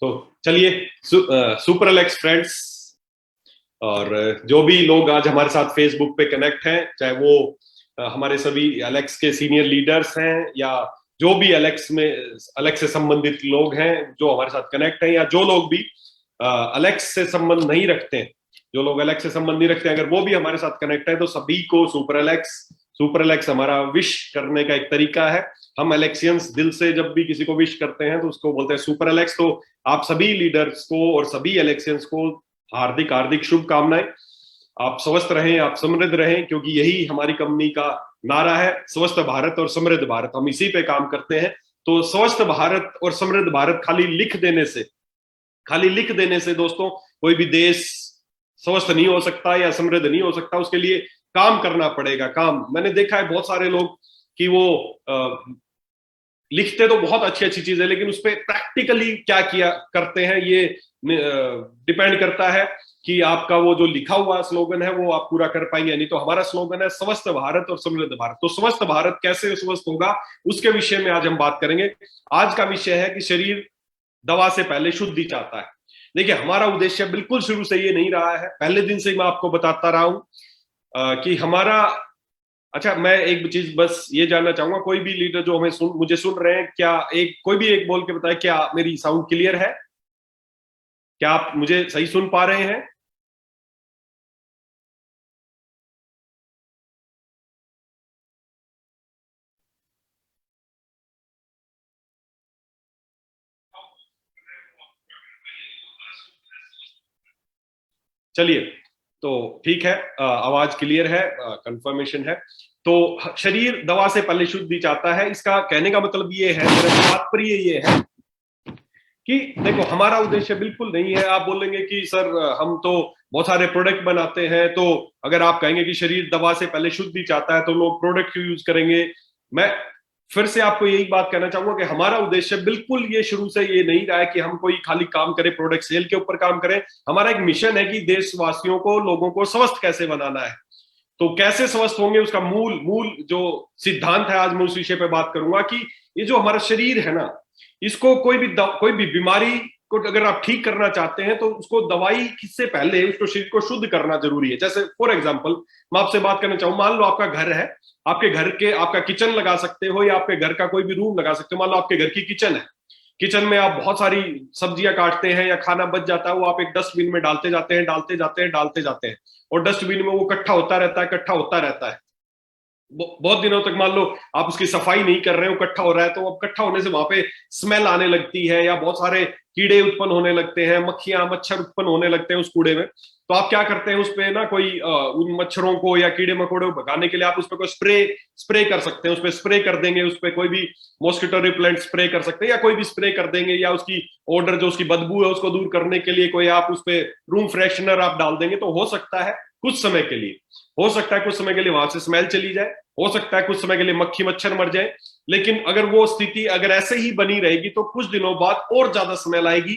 तो चलिए super Alex friends और जो भी लोग आज हमारे साथ फेसबुक पे कनेक्ट हैं, चाहे वो हमारे सभी एलेक्स के सीनियर लीडर्स हैं या जो भी एलेक्स से संबंधित लोग हैं जो हमारे साथ कनेक्ट हैं, या जो लोग भी एलेक्स से संबंध नहीं रखते हैं, जो लोग एलेक्स से संबंध नहीं रखते हैं, अगर वो भी हमारे साथ कनेक्ट है तो सभी को सुपर एलेक्स हमारा विश करने का एक तरीका है। हम एलेक्सियंस दिल से जब भी किसी को विश करते हैं तो उसको बोलते हैं सुपर एलेक्स। तो आप सभी लीडर्स को और सभी एलेक्सियंस को हार्दिक हार्दिक शुभकामनाएं। आप स्वस्थ रहें, आप समृद्ध रहें, क्योंकि यही हमारी कंपनी का नारा है, स्वस्थ भारत और समृद्ध भारत। हम इसी पे काम करते हैं। तो स्वस्थ भारत और समृद्ध भारत खाली लिख देने से दोस्तों कोई भी देश स्वस्थ नहीं हो सकता या समृद्ध नहीं हो सकता। उसके लिए काम करना पड़ेगा। काम मैंने देखा है बहुत सारे लोग कि वो लिखते तो बहुत अच्छी अच्छी चीज है, लेकिन उस पर प्रैक्टिकली क्या किया करते हैं ये डिपेंड करता है कि आपका वो जो लिखा हुआ स्लोगन है वो आप पूरा कर पाएंगे। नहीं तो हमारा स्लोगन है स्वस्थ भारत और समृद्ध भारत। तो स्वस्थ भारत कैसे स्वस्थ होगा उसके विषय में आज हम बात करेंगे। आज का विषय है कि शरीर दवा से पहले शुद्धि चाहता है। देखिए, हमारा उद्देश्य बिल्कुल शुरू से ये नहीं रहा है, पहले दिन से मैं आपको बताता रहा हूं कि हमारा अच्छा, मैं एक चीज बस ये जानना चाहूंगा, कोई भी लीडर जो मुझे सुन रहे हैं, क्या कोई भी एक बोल के बताए, क्या मेरी साउंड क्लियर है? क्या आप मुझे सही सुन पा रहे हैं? चलिए, तो ठीक है, आवाज क्लियर है, कंफर्मेशन है। तो शरीर दवा से पहले शुद्धि चाहता है, इसका कहने का मतलब ये है, मेरा तात्पर्य ये है कि देखो, हमारा उद्देश्य बिल्कुल नहीं है। आप बोलेंगे कि सर हम तो बहुत सारे प्रोडक्ट बनाते हैं, तो अगर आप कहेंगे कि शरीर दवा से पहले शुद्धि चाहता है तो लोग प्रोडक्ट क्यों यूज करेंगे? मैं फिर से आपको यही बात कहना चाहूंगा कि हमारा उद्देश्य बिल्कुल ये शुरू से ये नहीं रहा है कि हम कोई खाली काम करें, प्रोडक्ट सेल के ऊपर काम करें। हमारा एक मिशन है कि देशवासियों को, लोगों को स्वस्थ कैसे बनाना है। तो कैसे स्वस्थ होंगे उसका मूल मूल जो सिद्धांत है, आज मैं उस विषय पे बात करूंगा कि ये जो हमारा शरीर है ना, इसको कोई भी बीमारी को अगर आप ठीक करना चाहते हैं तो उसको दवाई से पहले उसको शरीर को शुद्ध करना जरूरी है। जैसे फॉर एग्जांपल मैं आपसे बात करना चाहूँ, मान लो आपका घर है, आपके घर के आपका किचन लगा सकते हो या आपके घर का कोई भी रूम लगा सकते हो। मान लो आपके घर की किचन है, किचन में आप बहुत सारी सब्जियां काटते हैं या खाना बच जाता है, वो आप एक डस्टबिन में डालते जाते हैं, डालते जाते हैं, और डस्टबिन में वो इकट्ठा होता रहता है, इकट्ठा होता रहता है। बहुत दिनों तक मान लो आप उसकी सफाई नहीं कर रहे हो, इकट्ठा हो रहा है, तो अब इकट्ठा होने से वहां पे स्मेल आने लगती है, या बहुत सारे कीड़े उत्पन्न होने लगते हैं, मक्खियां मच्छर उत्पन्न होने लगते हैं उस कूड़े में। तो आप क्या करते हैं, उस पे ना कोई उन मच्छरों को या कीड़े मकोड़े को भगाने के लिए आप उस पर कोई स्प्रे स्प्रे कर सकते हैं। उस पर स्प्रे कर देंगे, उस पर कोई भी मॉस्किटो रिपेलेंट स्प्रे कर सकते हैं, या कोई भी स्प्रे कर देंगे, या उसकी ऑर्डर जो उसकी बदबू है उसको दूर करने के लिए कोई आप उस पर रूम फ्रेशनर आप डाल देंगे। तो हो सकता है कुछ समय के लिए, हो सकता है कुछ समय के लिए वहां से स्मेल चली जाए, हो सकता है कुछ समय के लिए मक्खी मच्छर मर जाए, लेकिन अगर वो स्थिति अगर ऐसे ही बनी रहेगी तो कुछ दिनों बाद और ज्यादा स्मेल आएगी,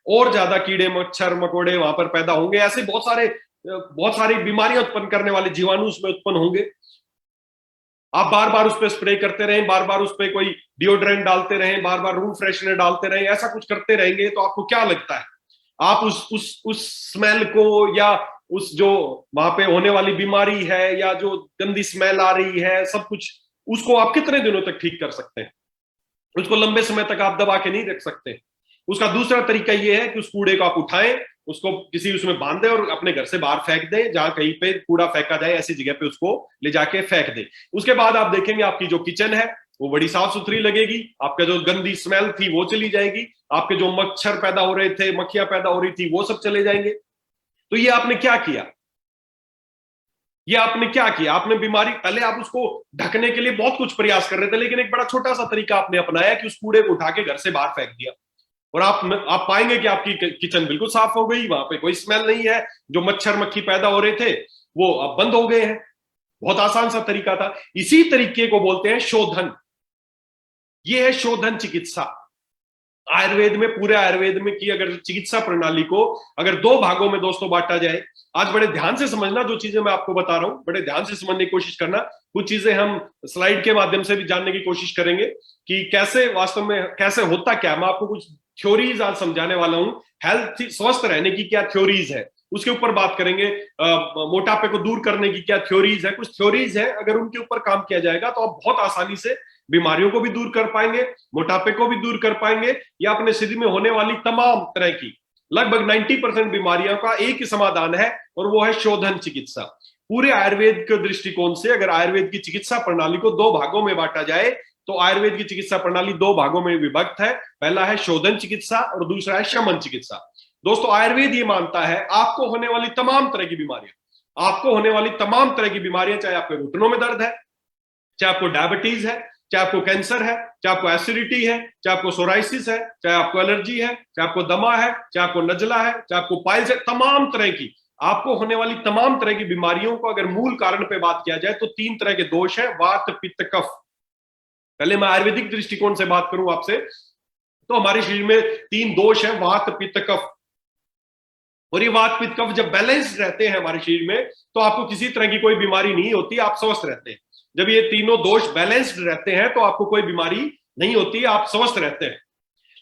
और ज्यादा कीड़े मच्छर मकोड़े वहां पर पैदा होंगे। ऐसे बहुत सारी बीमारियां उत्पन्न करने वाले जीवाणु उसमें उत्पन्न होंगे। आप बार बार उस पर स्प्रे करते रहें, बार बार उस पर कोई डिओड्रेंट डालते रहें, बार बार रूम फ्रेशनर डालते रहें, ऐसा कुछ करते रहेंगे तो आपको क्या लगता है, आप उस स्मेल को, या उस जो वहां पे होने वाली बीमारी है, या जो गंदी स्मेल आ रही है, सब कुछ, उसको आप कितने दिनों तक ठीक कर सकते हैं? उसको लंबे समय तक आप दबा के नहीं रख सकते। उसका दूसरा तरीका यह है कि उस कूड़े को आप उठाएं, उसको किसी उसमें बांध दें और अपने घर से बाहर फेंक दें, जहां कहीं पे कूड़ा फेंका जाए ऐसी जगह पे उसको ले जाके फेंक दें। उसके बाद आप देखेंगे आपकी जो किचन है वो बड़ी साफ सुथरी लगेगी, आपका जो गंदी स्मेल थी वो चली जाएगी, आपके जो मच्छर पैदा हो रहे थे, मक्खियां पैदा हो रही थी, वो सब चले जाएंगे। तो ये आपने क्या किया, ये आपने क्या किया? आपने बीमारी, पहले आप उसको ढकने के लिए बहुत कुछ प्रयास कर रहे थे, लेकिन एक बड़ा छोटा सा तरीका आपने अपनाया कि उस कूड़े को उठा के घर से बाहर फेंक दिया, और आप पाएंगे कि आपकी किचन बिल्कुल साफ हो गई, वहां पे कोई स्मेल नहीं है, जो मच्छर मक्खी पैदा हो रहे थे वो अब बंद हो गए हैं। बहुत आसान सा तरीका था। इसी तरीके को बोलते हैं शोधन। ये है शोधन चिकित्सा। आयुर्वेद में, पूरे आयुर्वेद में की अगर चिकित्सा प्रणाली को अगर दो भागों में दोस्तों बांटा जाए, आज बड़े ध्यान से समझना, जो चीजें मैं आपको बता रहा हूं बड़े ध्यान से समझने की कोशिश करना। कुछ चीजें हम स्लाइड के माध्यम से भी जानने की कोशिश करेंगे कि कैसे वास्तव में कैसे होता क्या। मैं आपको कुछ थ्योरीज आज समझाने वाला हूं। हेल्थ, स्वस्थ रहने की क्या थ्योरीज है, उसके ऊपर बात करेंगे। मोटापे को दूर करने की क्या थ्योरीज है, कुछ थ्योरीज है, अगर उनके ऊपर काम किया जाएगा तो आप बहुत आसानी से बीमारियों को भी दूर कर पाएंगे, मोटापे को भी दूर कर पाएंगे, या अपने शरीर में होने वाली तमाम तरह की लगभग 90% बीमारियों का एक ही समाधान है, और वो है शोधन चिकित्सा। पूरे आयुर्वेद के दृष्टिकोण से अगर आयुर्वेद की चिकित्सा प्रणाली को दो भागों में बांटा जाए तो आयुर्वेद की चिकित्सा प्रणाली दो भागों में विभक्त है। पहला है शोधन चिकित्सा और दूसरा है शमन चिकित्सा। दोस्तों, आयुर्वेद ये मानता है आपको होने वाली तमाम तरह की बीमारियां, आपको होने वाली तमाम तरह की बीमारियां, चाहे आपके घुटनों में दर्द है, चाहे आपको डायबिटीज है, चाहे आपको कैंसर है, चाहे आपको एसिडिटी है, चाहे आपको सोराइसिस है, चाहे आपको एलर्जी है, चाहे आपको दमा है, चाहे आपको नजला है, चाहे आपको पाइल्स है, तमाम तरह की आपको होने वाली तमाम तरह की बीमारियों को अगर मूल कारण पे बात किया जाए तो तीन तरह के दोष है, वात पित्त कफ। पहले मैं आयुर्वेदिक दृष्टिकोण से बात करूं आपसे, तो हमारे शरीर में तीन दोष है, वात पित्त कफ। और ये वात पित्त कफ जब बैलेंस रहते हैं हमारे शरीर में तो आपको किसी तरह की कोई बीमारी नहीं होती, आप स्वस्थ रहते हैं। जब ये तीनों दोष बैलेंस्ड रहते हैं तो आपको कोई बीमारी नहीं होती, आप स्वस्थ रहते हैं।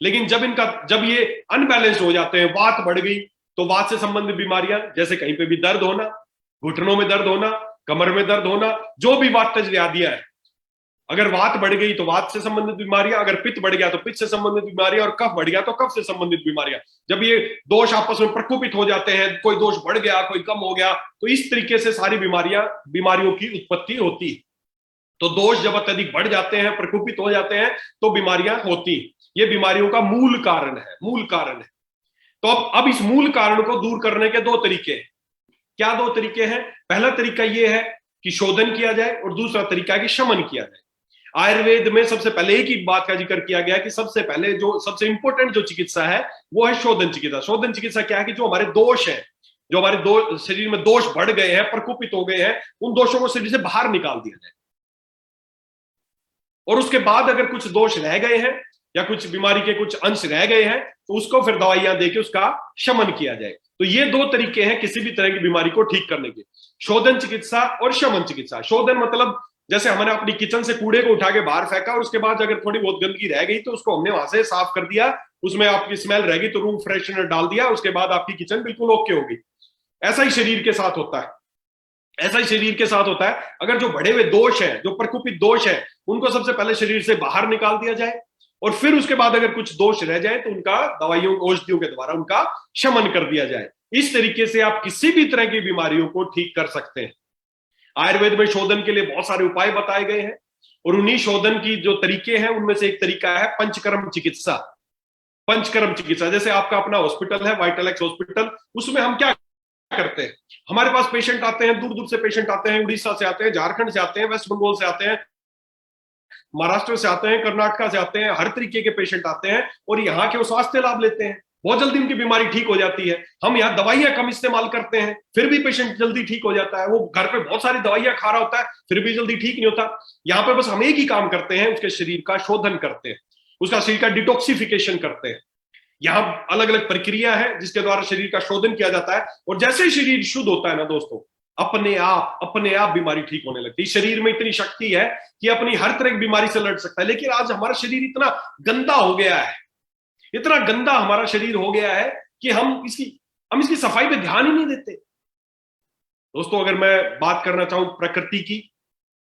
लेकिन जब ये अनबैलेंस्ड हो जाते हैं, वात बढ़ गई तो वात से संबंधित बीमारियां, जैसे कहीं पे भी दर्द होना, घुटनों में दर्द होना, कमर में दर्द होना, जो भी वातज व्याधियां है, अगर वात बढ़ गई तो वात से संबंधित बीमारियां, अगर पित्त बढ़ गया तो पित्त से संबंधित बीमारियां, और कफ बढ़ गया तो कफ से संबंधित बीमारियां। जब ये दोष आपस में प्रकोपित हो जाते हैं, कोई दोष बढ़ गया कोई कम हो गया, तो इस तरीके से सारी बीमारियों की उत्पत्ति होती है। तो दोष जब अत्यधिक बढ़ जाते हैं, प्रकोपित हो जाते हैं, तो बीमारियां होती। ये बीमारियों का मूल कारण है, मूल कारण है। तो अब इस मूल कारण को दूर करने के दो तरीके हैं। क्या दो तरीके हैं? पहला तरीका यह है कि शोधन किया जाए, और दूसरा तरीका है कि शमन किया जाए। आयुर्वेद में सबसे पहले एक ही बात का जिक्र किया गया है कि सबसे पहले जो सबसे इंपॉर्टेंट जो चिकित्सा है वो है शोधन चिकित्सा। शोधन चिकित्सा क्या है कि जो हमारे दोष है, जो हमारे शरीर में दोष बढ़ गए हैं, प्रकोपित हो गए हैं, उन दोषों को शरीर से बाहर निकाल दिया जाए। और उसके बाद अगर कुछ दोष रह गए हैं या कुछ बीमारी के कुछ अंश रह गए हैं तो उसको फिर दवाइयां देके उसका शमन किया जाए। तो ये दो तरीके हैं किसी भी तरह की बीमारी को ठीक करने के, शोधन चिकित्सा और शमन चिकित्सा। शोधन मतलब जैसे हमने अपनी किचन से कूड़े को उठा के बाहर फेंका और उसके बाद अगर थोड़ी बहुत गंदगी रह गई तो उसको हमने वहां से साफ कर दिया, उसमें आपकी स्मेल रह गई तो रूम फ्रेशनर डाल दिया, उसके बाद आपकी किचन बिल्कुल ओके होगी। ऐसा ही शरीर के साथ होता है, ऐसा ही शरीर के साथ होता है। अगर जो बढ़े हुए दोष है, जो प्रकोपित दोष है, उनको सबसे पहले शरीर से बाहर निकाल दिया जाए, और फिर उसके बाद अगर कुछ दोष रह जाए तो उनका दवाइयों औषधियों के द्वारा उनका शमन कर दिया जाए। इस तरीके से आप किसी भी तरह की बीमारियों को ठीक कर सकते हैं। आयुर्वेद में शोधन के लिए बहुत सारे उपाय बताए गए हैं, और उन्हीं शोधन की जो तरीके हैं उनमें से एक तरीका है पंचकर्म चिकित्सा। पंचकर्म चिकित्सा, जैसे आपका अपना हॉस्पिटल है वाइटलैक्स हॉस्पिटल, उसमें हम क्या करते हैं, हमारे पास पेशेंट आते हैं, दूर दूर से पेशेंट आते हैं, उड़ीसा से आते हैं, झारखंड से आते हैं, वेस्ट बंगाल से आते हैं, महाराष्ट्र से आते हैं, कर्नाटका से आते हैं, हर तरीके के पेशेंट आते हैं, और यहाँ के वो स्वास्थ्य लाभ लेते हैं। बहुत जल्दी उनकी बीमारी ठीक हो जाती है। हम यहाँ दवाइयां कम इस्तेमाल करते हैं, फिर भी पेशेंट जल्दी ठीक हो जाता है। वो घर पे बहुत सारी दवाइयां खा रहा होता है, फिर भी जल्दी ठीक नहीं होता। यहाँ पे बस हम एक ही काम करते हैं, उसके शरीर का शोधन करते हैं, उसका शरीर का डिटॉक्सिफिकेशन करते हैं। यहाँ अलग अलग प्रक्रिया है जिसके द्वारा शरीर का शोधन किया जाता है, और जैसे ही शरीर शुद्ध होता है ना दोस्तों, अपने आप बीमारी ठीक होने लगती है। शरीर में इतनी शक्ति है कि अपनी हर तरह की बीमारी से लड़ सकता है। लेकिन आज हमारा शरीर इतना गंदा हो गया है, इतना गंदा हमारा शरीर हो गया है कि हम इसकी सफाई पे ध्यान ही नहीं देते। दोस्तों, अगर मैं बात करना चाहूं प्रकृति की,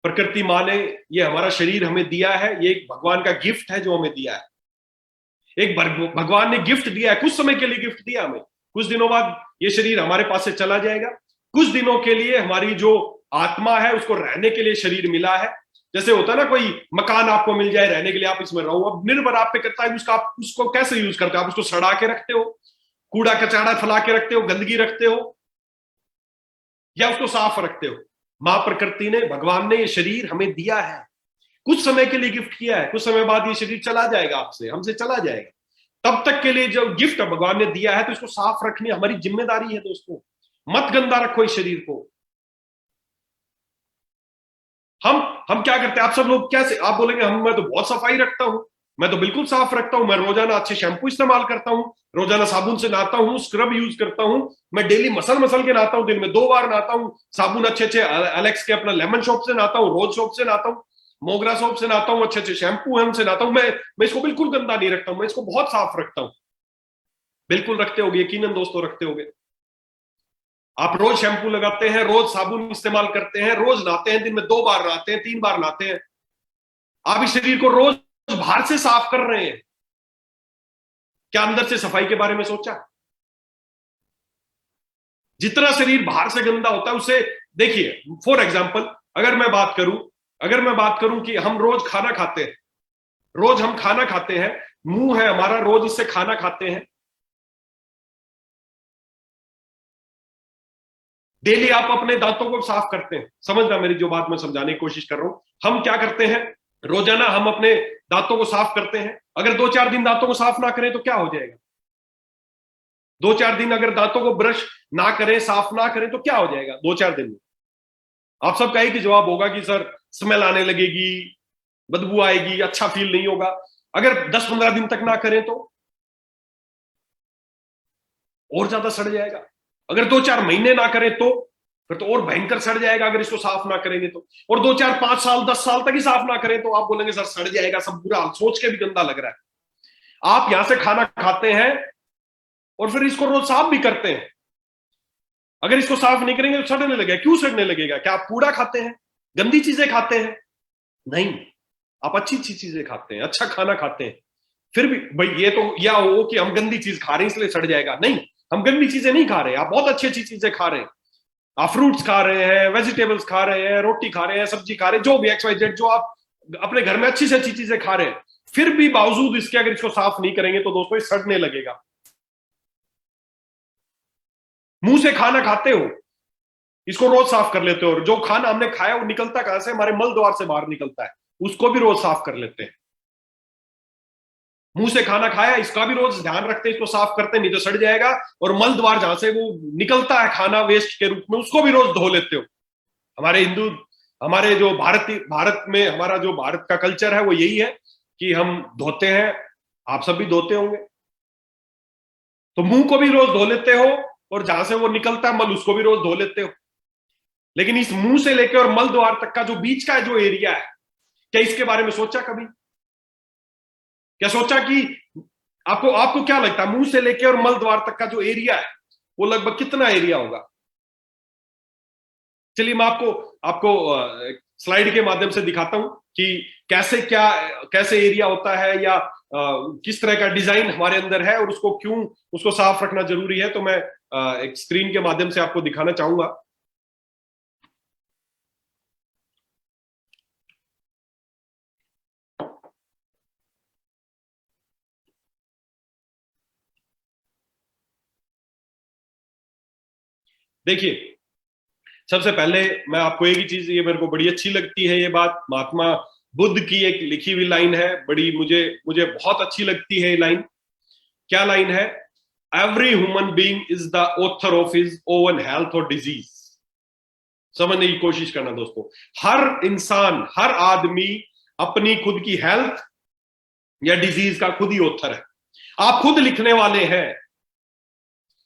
प्रकृति माँ ने ये हमारा शरीर हमें दिया है, ये एक भगवान का गिफ्ट है जो हमें दिया है। एक भगवान ने गिफ्ट दिया है, कुछ समय के लिए गिफ्ट दिया हमें, कुछ दिनों बाद ये शरीर हमारे पास से चला जाएगा। कुछ दिनों के लिए हमारी जो आत्मा है उसको रहने के लिए शरीर मिला है। जैसे होता है ना, कोई मकान आपको मिल जाए रहने के लिए, आप इसमें रहो, अब निर्भर आप पे करता है आप उसको कैसे यूज करते हो। आप उसको सड़ा के रखते हो, कूड़ा कचरा फैला के रखते हो, गंदगी रखते हो, या उसको साफ रखते हो। मां प्रकृति ने, भगवान ने ये शरीर हमें दिया है, कुछ समय के लिए गिफ्ट किया है। कुछ समय बाद ये शरीर चला जाएगा, आपसे हमसे चला जाएगा। तब तक के लिए जो गिफ्ट भगवान ने दिया है तो इसको साफ रखनी हमारी जिम्मेदारी है। दोस्तों, मत गंदा रखो इस शरीर को। हम क्या करते हैं, आप सब लोग कैसे, आप बोलेंगे मैं तो बहुत सफाई रखता हूं, मैं तो बिल्कुल साफ रखता हूं, मैं रोजाना अच्छे शैम्पू इस्तेमाल करता हूं, रोजाना साबुन से नहाता हूं, स्क्रब यूज करता हूं, मैं डेली मसल के नहाता हूं, दिन में 2 बार नहाता हूं, साबुन अच्छे एलेक्स के अपना लेमन सोप से नहाता हूं, रोज सोप से नहाता हूं। मोगरा सोप से नहाता हूं, अच्छे अच्छे शैम्पू है उनसे नहाता हूं, मैं इसको बिल्कुल गंदा नहीं रखता हूं, मैं इसको बहुत साफ रखता हूं। बिल्कुल रखते होगे, यकीनन दोस्तों रखते होगे। आप रोज शैम्पू लगाते हैं, रोज साबुन इस्तेमाल करते हैं, रोज नहाते हैं, दिन में 2 बार नहाते हैं, 3 बार नहाते हैं। आप इस शरीर को रोज बाहर से साफ कर रहे हैं, क्या अंदर से सफाई के बारे में सोचा? जितना शरीर बाहर से गंदा होता है उससे, देखिए फॉर एग्जाम्पल अगर मैं बात करूं कि हम रोज खाना खाते हैं, रोज हम खाना खाते हैं, मुंह है हमारा, रोज इससे खाना खाते हैं, डेली आप अपने दांतों को साफ करते हैं। समझना मेरी जो बात मैं समझाने की कोशिश कर रहा हूं, हम क्या करते हैं, रोजाना हम अपने दांतों को साफ करते हैं। अगर 2-4 दिन दांतों को साफ ना करें तो क्या हो जाएगा? 2-4 दिन अगर दांतों को ब्रश ना करें, साफ ना करें तो क्या हो जाएगा 2-4 दिन में? आप सबका एक ही जवाब होगा कि सर स्मेल आने लगेगी, बदबू आएगी, अच्छा फील नहीं होगा। अगर 10-15 दिन तक ना करें तो और ज्यादा सड़ जाएगा। अगर 2-4 महीने ना करें तो फिर तो और भयंकर सड़ जाएगा, अगर इसको साफ ना करेंगे तो। और 2-4-5 साल 10 साल तक ही साफ ना करें तो आप बोलेंगे सर सड़ जाएगा, सब बुरा हाल, सोच के भी गंदा लग रहा है। आप यहां से खाना खाते हैं और फिर इसको रोज साफ भी करते हैं, अगर इसको साफ नहीं करेंगे तो सड़ने लगेगा। क्यों सड़ने लगेगा? क्या आप कूड़ा खाते हैं, गंदी चीजें खाते हैं? नहीं, आप अच्छी अच्छी चीजें खाते हैं, अच्छा खाना खाते हैं। फिर भी भाई ये तो या हो कि हम गंदी चीज खा रहे हैं इसलिए सड़ जाएगा, नहीं, हम गंदी चीजें नहीं खा रहे, आप बहुत अच्छी अच्छी चीजें खा रहे हैं। आप फ्रूट्स खा रहे हैं, वेजिटेबल्स खा रहे हैं, रोटी खा रहे हैं, सब्जी खा रहे हैं, जो भी XYZ जो आप अपने घर में अच्छी से अच्छी चीजें खा रहे हैं, फिर भी बावजूद इसके अगर इसको साफ नहीं करेंगे तो दोस्तों ये सड़ने लगेगा। मुंह से खाना खाते हो, इसको रोज साफ कर लेते हो, और जो खाना हमने खाया वो निकलता कहां से? हमारे मल द्वार से बाहर निकलता है, उसको भी रोज साफ कर लेते हैं। मुंह से खाना खाया, इसका भी रोज ध्यान रखते हैं, इसको साफ करते हैं, नहीं तो सड़ जाएगा। और मल द्वार जहां से वो निकलता है खाना वेस्ट के रूप में, उसको भी रोज धो लेते हो। हमारे हिंदू, हमारे जो भारत में हमारा जो भारत का कल्चर है वो यही है कि हम धोते हैं, आप सब भी धोते होंगे। तो मुंह को भी रोज धो लेते हो, और जहां से वो निकलता है मल, उसको भी रोज धो लेते हो। लेकिन इस मुंह से लेकर और मल द्वार तक का जो बीच का जो एरिया है, क्या इसके बारे में सोचा कभी? क्या सोचा कि आपको आपको क्या लगता है मुंह से लेकर और मल द्वार तक का जो एरिया है वो लगभग कितना एरिया होगा? चलिए मैं आपको आपको स्लाइड के माध्यम से दिखाता हूं कि कैसे एरिया होता है, या किस तरह का डिजाइन हमारे अंदर है, और उसको क्यों उसको साफ रखना जरूरी है। तो मैं एक स्क्रीन के माध्यम से आपको दिखाना चाहूंगा। देखिए, सबसे पहले मैं आपको एक ही चीज, ये मेरे को बड़ी अच्छी लगती है, ये बात महात्मा बुद्ध की एक लिखी हुई लाइन है, बड़ी मुझे मुझे बहुत अच्छी लगती है ये लाइन। क्या लाइन है? Every human being is the author of his own health और डिजीज। समझने की कोशिश करना दोस्तों, हर इंसान, हर आदमी अपनी खुद की हेल्थ या डिजीज का खुद ही ऑथर है। आप खुद लिखने वाले हैं,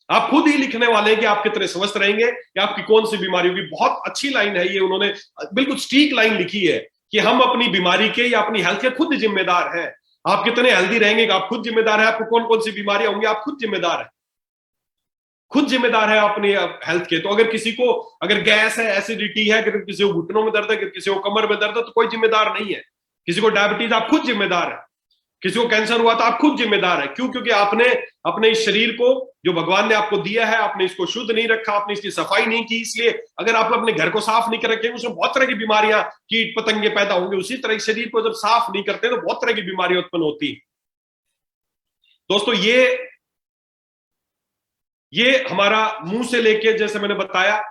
आप खुद ही लिखने वाले हैं कि आप कितने स्वस्थ रहेंगे या आपकी कौन सी बीमारी होगी। बहुत अच्छी लाइन है ये, उन्होंने बिल्कुल स्टीक लाइन लिखी है कि हम अपनी बीमारी के या अपनी हेल्थ के खुद जिम्मेदार हैं। आप कितने हेल्दी रहेंगे आप खुद जिम्मेदार है, आपको कौन कौन सी बीमारियां होंगी आप खुद जिम्मेदार है, खुद जिम्मेदार है अपनी हेल्थ के। तो अगर किसी को अगर गैस है, एसिडिटी है, अगर किसी को घुटनों में दर्द है, अगर किसी को कमर में दर्द है, तो कोई जिम्मेदार नहीं है। किसी को डायबिटीज, आप खुद जिम्मेदार है। किसी को कैंसर हुआ तो आप खुद जिम्मेदार है। क्यों? क्योंकि आपने अपने इस शरीर को जो भगवान ने आपको दिया है, आपने इसको शुद्ध नहीं रखा, आपने इसकी सफाई नहीं की। इसलिए अगर आप अपने घर को साफ नहीं कर रखेंगे, उसमें बहुत तरह की बीमारियां, कीट पतंगे पैदा होंगे। उसी तरह शरीर को जब साफ नहीं करते तो बहुत तरह की बीमारियां उत्पन्न होती है। दोस्तों ये हमारा मुंह से लेके, जैसे मैंने बताया,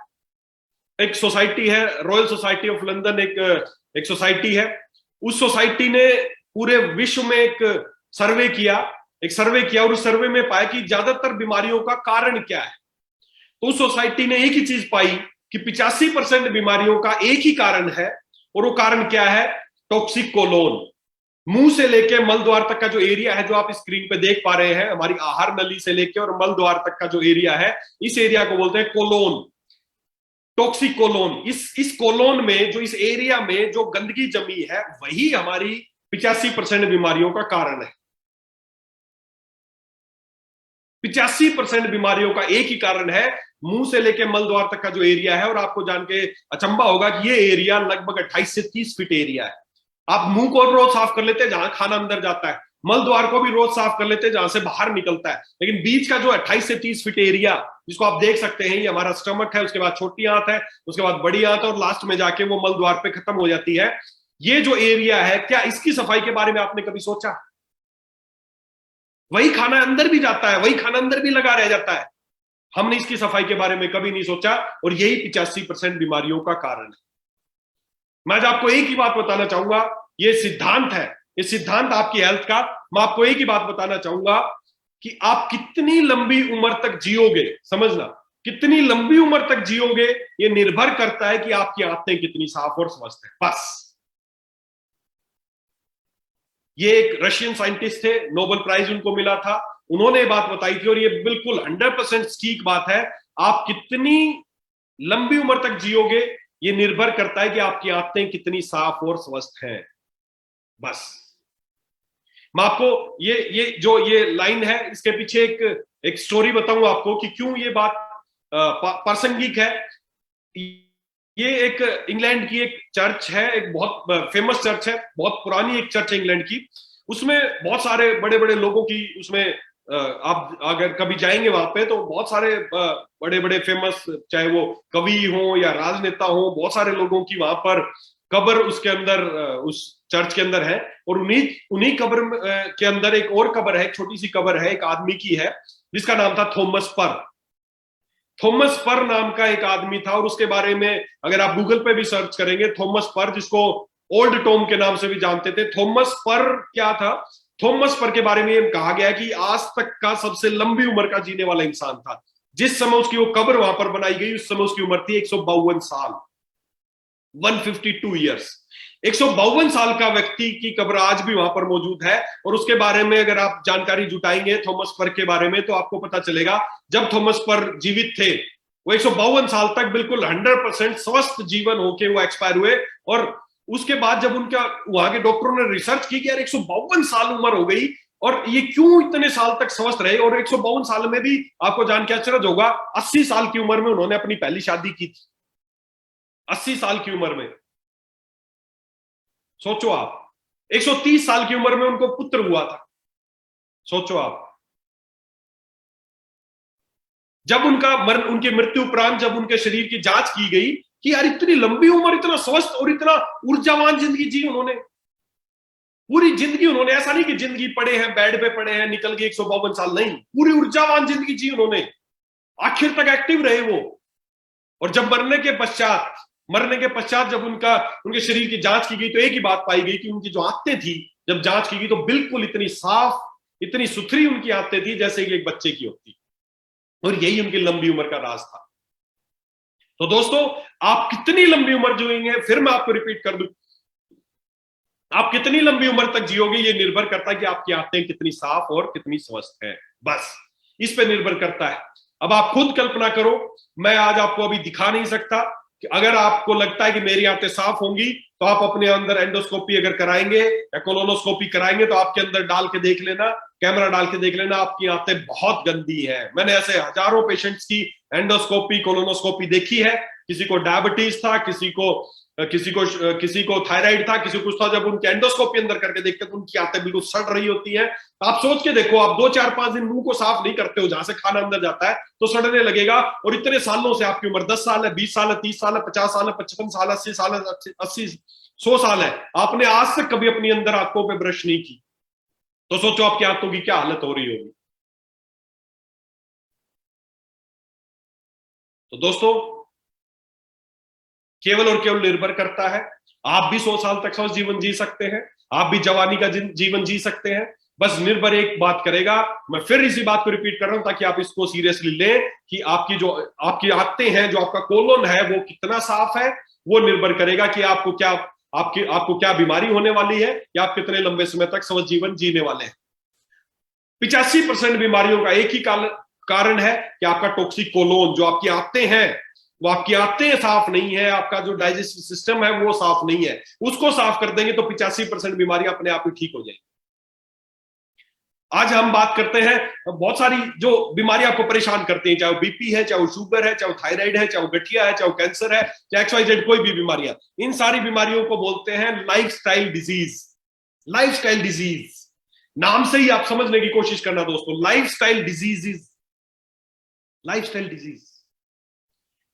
एक सोसाइटी है, रॉयल सोसाइटी ऑफ लंदन, एक सोसाइटी है। उस सोसाइटी ने पूरे विश्व में एक सर्वे किया और उस सर्वे में पाया कि ज्यादातर बीमारियों का कारण क्या है। तो उस सोसाइटी ने एक ही चीज पाई कि 85% बीमारियों का एक ही कारण है, और वो कारण क्या है? Toxic colon. मुंह से लेके मल द्वार तक का जो एरिया है, जो आप स्क्रीन पे देख पा रहे हैं, हमारी आहार नली से लेके और मल द्वार तक का जो एरिया है, इस एरिया को बोलते हैं कोलोन। टॉक्सिक कोलोन, इस कोलोन में, जो इस एरिया में जो गंदगी जमी है, वही हमारी 85% बीमारियों का कारण है। 85% बीमारियों का एक ही कारण है, मुंह से लेकर मल द्वार तक का जो एरिया है। और आपको जान के अचंभा होगा कि ये एरिया लगभग 28 से 30 फीट एरिया है। आप मुंह को रोज साफ कर लेते हैं जहां खाना अंदर जाता है, मल द्वार को भी रोज साफ कर लेते हैं जहां से बाहर निकलता है, लेकिन बीच का जो 28 से 30 फीट एरिया, जिसको आप देख सकते हैं, ये हमारा स्टमक है, उसके बाद छोटी आंत है, उसके बाद बड़ी आंत है, और लास्ट में जाके वो मल द्वार पे खत्म हो जाती है। ये जो एरिया है, क्या इसकी सफाई के बारे में आपने कभी सोचा? वही खाना अंदर भी जाता है, वही खाना अंदर भी लगा रह जाता है। हमने इसकी सफाई के बारे में कभी नहीं सोचा, और यही 85% बीमारियों का कारण है। मैं आज आपको एक ही बात बताना चाहूंगा, ये सिद्धांत है, ये सिद्धांत आपकी हेल्थ का। मैं आपको एक ही बात बताना चाहूंगा कि आप कितनी लंबी उम्र तक जियोगे, समझना, कितनी लंबी उम्र तक जियोगे, ये निर्भर करता है कि आपकी आंतें कितनी साफ और स्वस्थ है, बस। ये एक रशियन साइंटिस्ट थे, नोबेल प्राइज उनको मिला था, उन्होंने ये बात बताई थी, और ये बिल्कुल 100% ठीक बात है। आप कितनी लंबी उम्र तक जियोगे, ये निर्भर करता है कि आपकी आंतें कितनी साफ और स्वस्थ हैं, बस। मैं आपको ये लाइन है, इसके पीछे एक स्टोरी बताऊंगा आपको कि क्यों ये बात प्रासंगिक है। ये एक इंग्लैंड की एक चर्च है, एक बहुत फेमस चर्च है, बहुत पुरानी एक चर्च है इंग्लैंड की। उसमें बहुत सारे बड़े बड़े लोगों की, उसमें आप अगर कभी जाएंगे वहां पे, तो बहुत सारे बड़े बड़े फेमस, चाहे वो कवि हो या राजनेता हो, बहुत सारे लोगों की वहां पर कब्र उसके अंदर, उस चर्च के अंदर है। और उन्हीं उन्हीं कब्र के अंदर एक और कब्र है, एक छोटी सी कब्र है, एक आदमी की है, जिसका नाम था थॉमस पर। थॉमस पर नाम का एक आदमी था, और उसके बारे में अगर आप गूगल पे भी सर्च करेंगे, थॉमस पर, जिसको ओल्ड टॉम के नाम से भी जानते थे, थॉमस पर क्या था? थॉमस पर के बारे में यह कहा गया कि आज तक का सबसे लंबी उम्र का जीने वाला इंसान था। जिस समय उसकी वो कब्र वहां पर बनाई गई, उस समय उसकी उम्र थी 152 साल, 152 ईयर्स। 152 साल का व्यक्ति की कब्र आज भी वहां पर मौजूद है। और उसके बारे में अगर आप जानकारी जुटाएंगे थॉमस पर के बारे में, तो आपको पता चलेगा, जब थॉमस पर जीवित थे, वो 152 साल तक बिल्कुल 100% स्वस्थ जीवन होके वो एक्सपायर हुए। और उसके बाद जब उनका वहां के डॉक्टरों ने रिसर्च की कि यार 152 साल उम्र हो गई, और ये क्यों इतने साल तक स्वस्थ रहे, और 152 साल में भी आपको जान के आश्चर्य होगा, 80 साल की उम्र में उन्होंने अपनी पहली शादी की थी। 80 साल की उम्र में, सोचो आप। 130 साल की उम्र में उनको पुत्र हुआ था, सोचो आप। जब उनकी मृत्यु उपरांत जब उनके शरीर की जांच की गई कि यार इतनी लंबी उम्र, इतना स्वस्थ और इतना ऊर्जावान जिंदगी जी उन्होंने, पूरी जिंदगी उन्होंने, ऐसा नहीं कि जिंदगी पड़े हैं, बेड पे पड़े हैं, निकल गए 152 साल, नहीं, पूरी ऊर्जावान जिंदगी जी उन्होंने, आखिर तक एक्टिव रहे वो। और जब मरने के पश्चात जब उनके शरीर की जांच की गई, तो एक ही बात पाई गई कि उनकी जो आंतें थी, जब जांच की गई, तो बिल्कुल इतनी साफ, इतनी सुथरी उनकी आंतें थी जैसे कि एक बच्चे की होती। और यही उनकी लंबी उम्र का राज था। तो दोस्तों, आप कितनी लंबी उम्र जिएंगे, फिर मैं आपको रिपीट कर दूं, आप कितनी लंबी उम्र तक जियोगे, ये निर्भर करता है कि आपकी आंतें कितनी साफ और कितनी स्वस्थ है, बस इस पे निर्भर करता है। अब आप खुद कल्पना करो, मैं आज आपको अभी दिखा नहीं सकता कि अगर आपको लगता है कि मेरी आंतें साफ होंगी, तो आप अपने अंदर एंडोस्कोपी अगर कराएंगे या कोलोनोस्कोपी कराएंगे, तो आपके अंदर डाल के देख लेना, कैमरा डाल के देख लेना, आपकी आंतें बहुत गंदी है। मैंने ऐसे हजारों पेशेंट्स की एंडोस्कोपी, कोलोनोस्कोपी देखी है। किसी को डायबिटीज था, किसी को थायराइड था, किसी को कुछ था। जब उनके एंडोस्कोपी अंदर करके देखते तो उनकी आंतें बिल्कुल सड़ रही होती है। आप सोच के देखो, आप 2-4-5 दिन मुंह को साफ नहीं करते हो, जहां से खाना अंदर जाता है तो सड़ने लगेगा। और इतने सालों से आपकी उम्र 10 साल है, 20 साल है, 30 साल है, 50 साल है, 55 साल, 80 साल है, 100 साल है, आपने आज तक कभी अपनी अंदर आंतों पे ब्रश नहीं की, तो सोचो आपकी आंतों की क्या हालत हो रही होगी। तो दोस्तों, केवल और केवल निर्भर करता है। आप भी 100 साल तक स्वस्थ जीवन जी सकते हैं, आप भी जवानी का जीवन जी सकते हैं। बस निर्भर एक बात करेगा, मैं फिर इसी बात को रिपीट कर रहा हूं ताकि आप इसको सीरियसली लें, कि आपकी आंतें हैं, जो आपका कोलोन है, वो कितना साफ है, वो निर्भर करेगा कि आपको क्या बीमारी होने वाली है, या आप कितने लंबे समय तक स्वस्थ जीवन जीने वाले हैं। 85% बीमारियों का एक ही कारण है कि आपका टॉक्सिक कोलोन, जो आपकी आंतें हैं, वो आपकी आंतें साफ नहीं है, आपका जो डाइजेस्टिव सिस्टम है वो साफ नहीं है, उसको साफ कर देंगे तो 85% बीमारियां अपने आप ही ठीक हो जाएंगी। आज हम बात करते हैं बहुत सारी जो बीमारियां आपको परेशान करती हैं, चाहे वो बीपी है, चाहे वो शुगर है, चाहे वो थायराइड है, चाहे वो गठिया है, चाहे वो कैंसर है, चाहे XYZ कोई भी बीमारियां, इन सारी बीमारियों को बोलते हैं लाइफस्टाइल डिजीज। लाइफस्टाइल डिजीज नाम से ही आप समझने की कोशिश करना दोस्तों, लाइफस्टाइल डिजीज, लाइफस्टाइल डिजीज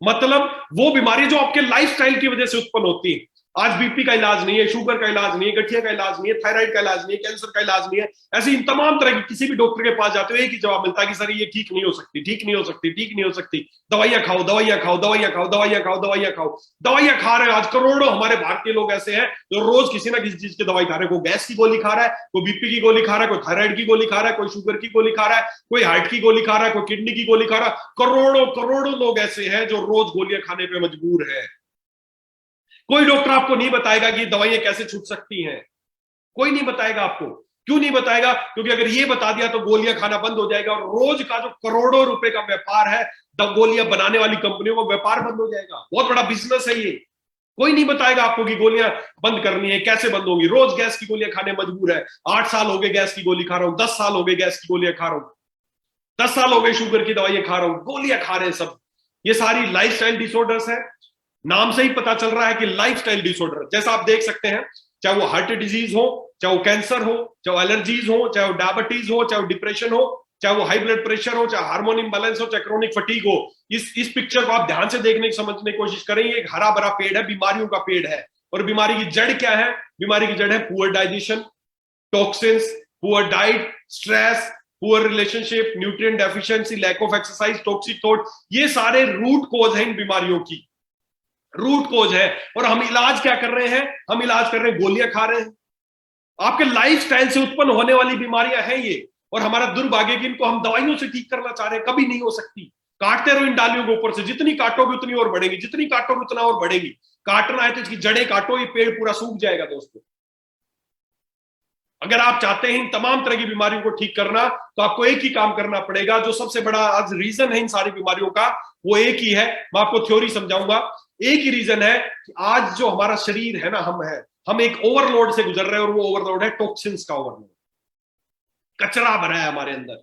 मतलब वो बीमारी जो आपके लाइफस्टाइल की वजह से उत्पन्न होती है। आज बीपी का इलाज नहीं है, शुगर का इलाज नहीं है, गठिया का इलाज नहीं है, थायराइड का इलाज नहीं है, कैंसर का इलाज नहीं है, ऐसे इन तमाम तरह की किसी भी डॉक्टर के पास जाते हो एक ही जवाब मिलता है कि सर ये ठीक नहीं हो सकती, ठीक नहीं हो सकती, ठीक नहीं हो सकती, दवाइयां खाओ, दवाइयां खाओ, दवाइयां खाओ, दवाइयां खाओ, दवाइयां खाओ। दवाइयां खा रहे हैं आज करोड़ों हमारे भारतीय लोग ऐसे हैं जो रोज किसी ना किसी चीज की दवाई खा रहे हैं। कोई गैस की गोली खा रहा है, कोई बीपी की गोली खा रहा है, कोई थायराइड की गोली खा रहा है, कोई शुगर की गोली खा रहा है, कोई हार्ट की गोली खा रहा है, कोई किडनी की गोली खा रहा है। करोड़ों करोड़ों लोग ऐसे हैं जो रोज गोलियां खाने पर मजबूर है। कोई डॉक्टर आपको नहीं बताएगा कि दवाइयां कैसे छूट सकती हैं, कोई नहीं बताएगा आपको। क्यों नहीं बताएगा? क्योंकि अगर ये बता दिया तो गोलियां खाना बंद हो जाएगा और रोज का जो करोड़ों रुपए का व्यापार है गोलियां बनाने वाली कंपनियों का व्यापार बंद हो जाएगा। बहुत बड़ा बिजनेस है ये। कोई नहीं बताएगा आपको कि गोलियां बंद करनी है, कैसे बंद होगी। रोज गैस की गोलियां खाने मजबूर है। 8 साल हो गए गैस की गोली खा रहा हूं, 10 साल हो गए गैस की गोलियां खा रहा हूं, 10 साल हो गए शुगर की दवाइयां खा रहा हूं, गोलियां खा रहे हैं सब। ये सारी लाइफस्टाइल डिसऑर्डर्स है। नाम से ही पता चल रहा है कि लाइफस्टाइल डिसऑर्डर, जैसा आप देख सकते हैं, चाहे वो हार्ट डिजीज हो, चाहे वो कैंसर हो, चाहे वो एलर्जीज हो, चाहे वो डायबिटीज हो, चाहे वो डिप्रेशन हो, चाहे वो हाई ब्लड प्रेशर हो, चाहे हार्मोन इंबैलेंस हो, चाहे क्रोनिक फटीग हो। इस पिक्चर को आप ध्यान से देखने की समझने की कोशिश करें। ये एक हरा भरा पेड़ है, बीमारियों का पेड़ है। और बीमारी की जड़ क्या है? बीमारी की जड़ है poor digestion, toxins, poor diet, stress, poor relationship, nutrient deficiency, lack of exercise, toxic thought. ये सारे रूट कॉज हैं इन बीमारियों की, रूट कोज है। और हम इलाज क्या कर रहे हैं? हम इलाज कर रहे हैं, गोलियां खा रहे हैं। आपके लाइफस्टाइल से उत्पन्न होने वाली बीमारियां हैं ये। और हमारा दुर्भाग्य कि इनको हम दवाइयों से ठीक करना चाह रहे हैं, कभी नहीं हो सकती। काटते रहो इन डालियों के ऊपर से, जितनी काटोगे उतनी और बढ़ेगी, जितनी काटोगे उतना और बढ़ेगी। काटना है तो इसकी जड़ें काटो, ये पेड़ पूरा सूख जाएगा दोस्तों। अगर आप चाहते हैं इन तमाम तरह की बीमारियों को ठीक करना, तो आपको एक ही काम करना पड़ेगा। जो सबसे बड़ा आज रीजन है इन सारी बीमारियों का, वो एक ही है। मैं आपको थ्योरी समझाऊंगा। एक ही रीजन है कि आज जो हमारा शरीर है ना, हम एक ओवरलोड से गुजर रहे हैं, और वो ओवरलोड है टॉक्सिन्स का ओवरलोड। कचरा भरा है हमारे अंदर।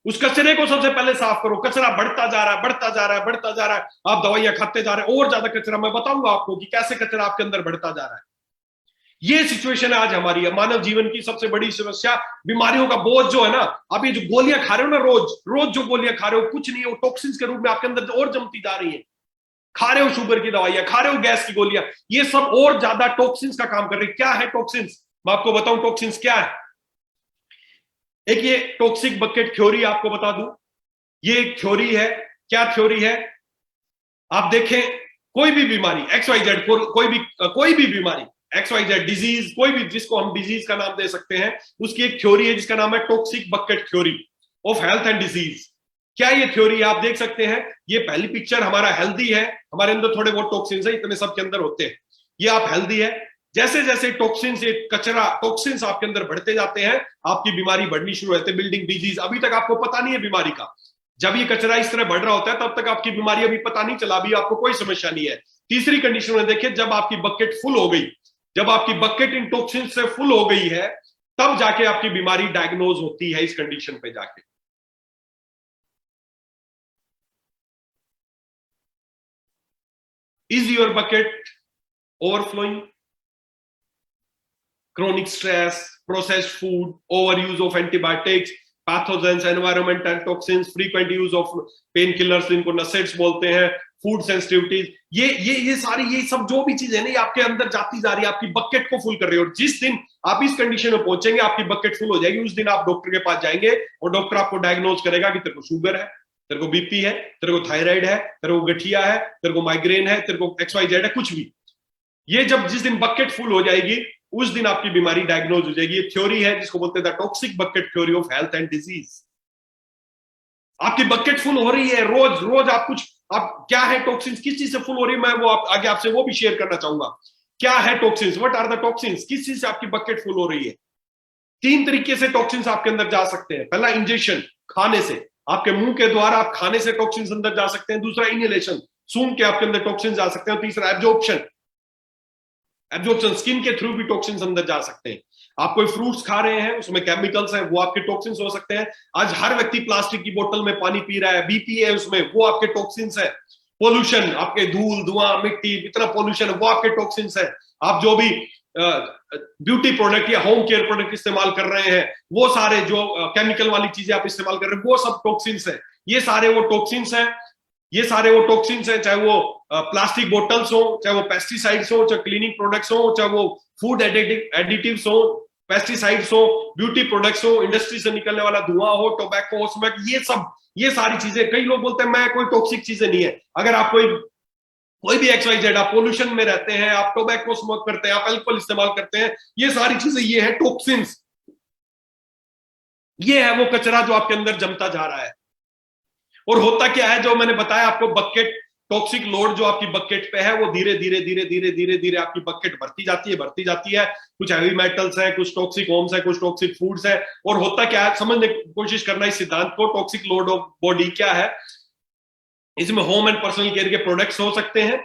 उस कचरे को सबसे पहले साफ करो। कचरा बढ़ता जा रहा है, बढ़ता जा रहा है, बढ़ता जा रहा है। आप दवाइयां खाते जा रहे हैं, और ज्यादा कचरा। मैं बताऊंगा आपको कि कैसे कचरा आपके अंदर बढ़ता जा रहा है। ये सिचुएशन आज हमारी है। मानव जीवन की सबसे बड़ी समस्या बीमारियों का बोझ जो है ना, आप ये जो गोलियां खा रहे हो ना, रोज रोज जो गोलियां खा रहे हो, कुछ नहीं है, वो टॉक्सिन्स के रूप में आपके अंदर और जमती जा रही है। खा रहे हो शुगर की दवाइयां, खा रहे हो गैस की गोलियां, ये सब और ज्यादा टॉक्सिन्स का काम कर रही है। क्या है टॉक्सिन्स? मैं आपको बताऊं टॉक्सिन्स क्या है। एक ये टॉक्सिक बकेट थ्योरी आपको बता दूं। ये एक थ्योरी है। क्या थ्योरी है? आप देखें, कोई भी बीमारी XYZ, कोई भी बीमारी XYZ डिजीज, कोई भी जिसको हम डिजीज का नाम दे सकते हैं, उसकी एक थ्योरी है जिसका नाम है toxic bucket theory of health and disease. क्या ये थ्योरी आप देख सकते हैं? ये पहली पिक्चर हमारा हेल्दी है, हमारे अंदर थोड़े बहुत टॉक्सिन्स है, इतने सबके अंदर होते हैं। ये आप हेल्दी है। जैसे जैसे टॉक्सिन्स, कचरा, टॉक्सिन्स आपके अंदर बढ़ते जाते हैं, आपकी बीमारी बढ़नी शुरू होती है। बिल्डिंग डिजीज, अभी तक आपको पता नहीं है बीमारी का। जब ये कचरा इस तरह बढ़ रहा होता है, तब तक आपकी बीमारी अभी पता नहीं चला, अभी आपको कोई समस्या नहीं है। तीसरी कंडीशन में देखिए, जब आपकी बकेट फुल हो गई, जब आपकी बकेट इन टॉक्सिन से फुल हो गई है, तब जाके आपकी बीमारी डायग्नोज होती है। इस कंडीशन पे जाके is your bucket overflowing? chronic stress, processed food, overuse of antibiotics, pathogens, environment and toxins, frequent use of painkillers, इनको नसेट्स बोलते हैं, फूड सेंसिटिविटीज, ये सारी, ये सब जो भी चीजें ना, ये आपके अंदर जाती जा रही है, आपकी बकेट को फुल कर रही है। और जिस दिन आप इस कंडीशन में पहुंचेंगे, आपकी बकेट फुल हो जाएगी, उस दिन आप डॉक्टर के पास जाएंगे और डॉक्टर आपको डायग्नोज करेगा कि तेरे को शुगर है, तेरे को बीपी है, तेरे को थायराइड है, तेरे को गठिया है, तेरे को माइग्रेन है, तेरे को XYZ है, कुछ भी। ये जब जिस दिन बकेट फुल हो जाएगी, उस दिन आपकी बीमारी डायग्नोज हो जाएगी। ये थ्योरी है जिसको बोलते हैं the toxic bucket theory of health and disease. आपकी बकेट फुल हो रही है, रोज रोज आप क्या है टॉक्सिन्स, किस चीज से फुल हो रही है, मैं वो आगे आपसे वो भी शेयर करना चाहूंगा। क्या है toxins? What are the toxins? किस चीज से आपकी बकेट फुल हो रही है? 3 तरीके से टॉक्सिन्स आपके अंदर जा सकते हैं। पहला इंजेक्शन, खाने से, आपके मुंह के द्वारा आप खाने से टॉक्सिन्स अंदर जा सकते हैं। दूसरा इनहेलेशन, सूंघ के आपके अंदर टॉक्सिन्स जा सकते हैं। तीसरा एब्जॉर्प्शन, एब्जॉर्प्शन स्किन के थ्रू भी टॉक्सिन्स अंदर जा सकते हैं। आप कोई फ्रूट्स खा रहे हैं, उसमें केमिकल्स हैं, वो आपके टॉक्सिन्स हो सकते हैं। आज हर व्यक्ति प्लास्टिक की बोतल में पानी पी रहा है, बीपी है उसमें, वो आपके टॉक्सिन्स है। पोल्यूशन, आपके धूल धुआं मिट्टी इतना पोल्यूशन है, वो आपके टॉक्सिन्स है। आप जो भी ब्यूटी प्रोडक्ट या होम केयर प्रोडक्ट इस्तेमाल कर रहे हैं, वो सारे जो केमिकल वाली चीजें आप इस्तेमाल कर रहे हैं, वो सब टॉक्सिन्स है। ये सारे वो टॉक्सिन्स हैं, ये सारे वो टॉक्सिन्स हैं, चाहे वो प्लास्टिक बोटल्स हो, चाहे वो पेस्टिसाइड्स हो, चाहे क्लीनिंग प्रोडक्ट्स हो, चाहे वो फूड एडिटिव्स हो, पेस्टिसाइड्स हो, ब्यूटी प्रोडक्ट्स हो, इंडस्ट्री से निकलने वाला धुआं हो, टोबैको, स्मोक, ये सब, ये सारी चीजें। कई लोग बोलते हैं मैं कोई टॉक्सिक चीजें नहीं है। अगर आप कोई भी XYZ, आप पोल्यूशन में रहते हैं, आप टोबैको स्मोक करते हैं, आप अल्कोहल इस्तेमाल करते हैं, ये सारी चीजें, ये है टॉक्सिन्स। ये है वो कचरा जो आपके अंदर जमता जा रहा है। और होता क्या है, जो मैंने बताया आपको, बकेट टॉक्सिक लोड जो आपकी बकेट पे है, वो धीरे धीरे धीरे धीरे धीरे धीरे आपकी बकेट भरती जाती है, भरती जाती है। कुछ हैवी मेटल्स है, कुछ टॉक्सिक होम्स है, कुछ टॉक्सिक फूड्स है। और होता क्या है, समझने की कोशिश करना इस सिद्धांत को। टॉक्सिक लोड ऑफ बॉडी क्या है, इसमें होम एंड पर्सनल केयर के प्रोडक्ट्स हो सकते हैं,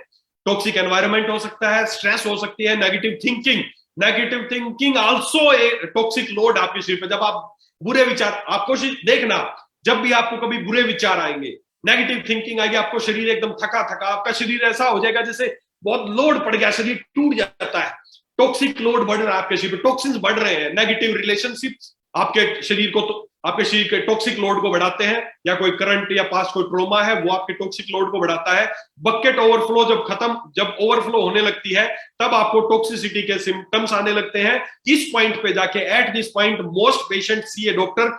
टॉक्सिक एनवायरनमेंट हो सकता है, स्ट्रेस हो सकती है, negative thinking also a toxic load आपके शरीर पे। जब आप बुरे विचार, आप कोशिश देखना, जब भी आपको कभी बुरे विचार आएंगे, नेगेटिव थिंकिंग आएगी, आपको शरीर एकदम थका थका, आपका शरीर ऐसा हो जाएगा जैसे बहुत लोड पड़ गया, शरीर टूट जाता है। टॉक्सिक लोड बढ़ रहा है आपके शरीर पे, टॉक्सिन्स बढ़ रहे हैं। नेगेटिव रिलेशनशिप्स आपके शरीर को, तो आपके शरीर के टॉक्सिक लोड को बढ़ाते हैं, या कोई करंट या पास कोई ट्रोमा है, वो आपके टॉक्सिक लोड को बढ़ाता है। बकेट ओवरफ्लो जब ओवरफ्लो होने लगती है, तब आपको टॉक्सिसिटी के सिम्टम्स आने लगते हैं। इस पॉइंट पे जाके, at this point most patient see a doctor.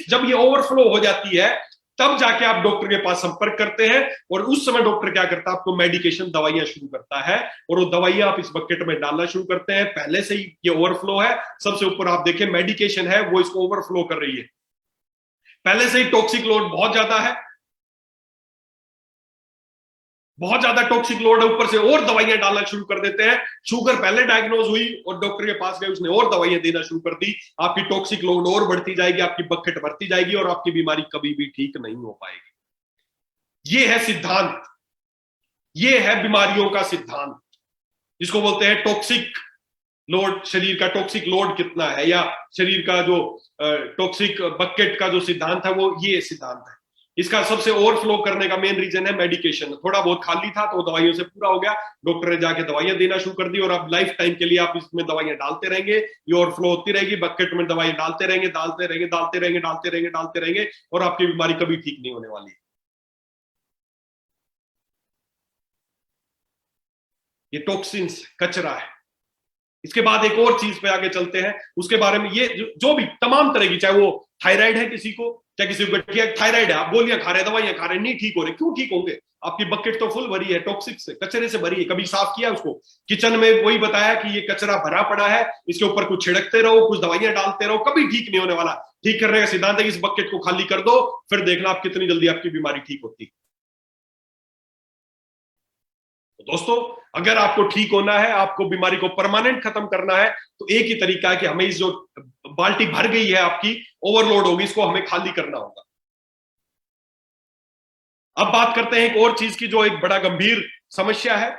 जब ये ओवरफ्लो हो जाती है, तब जाके आप डॉक्टर के पास संपर्क करते हैं, और उस समय डॉक्टर क्या करता है, आपको मेडिकेशन, दवाइयां शुरू करता है, और वो दवाइयां आप इस बकेट में डालना शुरू करते हैं। पहले से ही ये ओवरफ्लो है, सबसे ऊपर आप देखें मेडिकेशन है, वो इसको ओवरफ्लो कर रही है। पहले से ही टॉक्सिक लोड बहुत ज्यादा है, बहुत ज्यादा टॉक्सिक लोड है, ऊपर से और दवाइयां डालना शुरू कर देते हैं। शुगर पहले डायग्नोज हुई और डॉक्टर के पास गए, उसने और दवाइयां देना शुरू कर दी, आपकी टॉक्सिक लोड और बढ़ती जाएगी, आपकी बकेट बढ़ती जाएगी, और आपकी बीमारी कभी भी ठीक नहीं हो पाएगी। ये है सिद्धांत, ये है बीमारियों का सिद्धांत, जिसको बोलते हैं टॉक्सिक लोड। शरीर का टॉक्सिक लोड कितना है, या शरीर का जो टॉक्सिक बकेट का जो सिद्धांत है, वो ये सिद्धांत है। इसका सबसे ओवरफ्लो करने का मेन रीजन है मेडिकेशन। थोड़ा बहुत खाली था तो दवाइयों से पूरा हो गया, डॉक्टर ने जाके दवाइयां देना शुरू कर दी, और अब लाइफ टाइम के लिए आप इसमें दवाइयां डालते रहेंगे, ये ओवरफ्लो होती रहेगी, बकेट में दवाइयां डालते रहेंगे, डालते रहेंगे, डालते रहेंगे, डालते रहेंगे, डालते रहेंगे, और आपकी बीमारी कभी ठीक नहीं होने वाली है। ये टॉक्सिन्स, कचरा है। इसके बाद एक और चीज पे आगे चलते हैं, उसके बारे में, ये जो भी तमाम तरह की, चाहे वो थायराइड है किसी को, चाहे किसी को गठिया थायराइड है, आप गोलियां खा रहे हैं, दवाइयां खा रहे हैं, नहीं ठीक हो रहे, क्यों ठीक होंगे? आपकी बकेट तो फुल भरी है, टॉक्सिक से, कचरे से भरी है। कभी साफ किया उसको? किचन में वही बताया कि ये कचरा भरा पड़ा है, इसके ऊपर कुछ छिड़कते रहो, कुछ दवाइयां डालते रहो, कभी ठीक नहीं होने वाला। ठीक करने का सिद्धांत है कि इस बकेट को खाली कर दो, फिर देखना आप कितनी जल्दी आपकी बीमारी ठीक होती है। दोस्तों, अगर आपको ठीक होना है, आपको बीमारी को परमानेंट खत्म करना है, तो एक ही तरीका है कि हमें इस जो बाल्टी भर गई है आपकी, ओवरलोड होगी, इसको हमें खाली करना होगा। अब बात करते हैं एक और चीज की, जो एक बड़ा गंभीर समस्या है,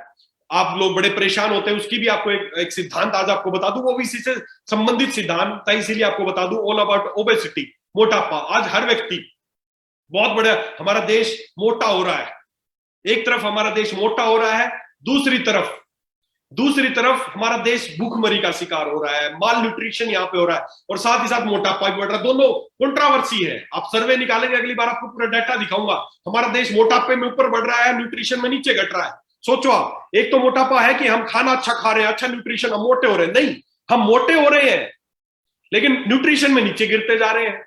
आप लोग बड़े परेशान होते हैं, उसकी भी आपको एक सिद्धांत आज आपको बता दूं, वो भी इसी से संबंधित सिद्धांत था, इसीलिए आपको बता दूं। ऑल अबाउट ओबेसिटी, मोटापा। आज हर व्यक्ति, बहुत बड़ा हमारा देश मोटा हो रहा है। एक तरफ हमारा देश मोटा हो रहा है, दूसरी तरफ हमारा देश भूखमरी का शिकार हो रहा है, माल न्यूट्रिशन यहाँ पे हो रहा है, और साथ ही साथ मोटापा भी बढ़ रहा है। दोनों कंट्रोवर्सी है। आप सर्वे निकालेंगे, अगली बार आपको पूरा डाटा दिखाऊंगा। हमारा देश मोटापे में ऊपर बढ़ रहा है, न्यूट्रिशन में नीचे घट रहा है। सोचो आप, एक तो मोटापा है कि हम खाना अच्छा खा रहे हैं, अच्छा न्यूट्रिशन, हम मोटे हो रहे हैं। नहीं, हम मोटे हो रहे हैं लेकिन न्यूट्रिशन में नीचे गिरते जा रहे हैं।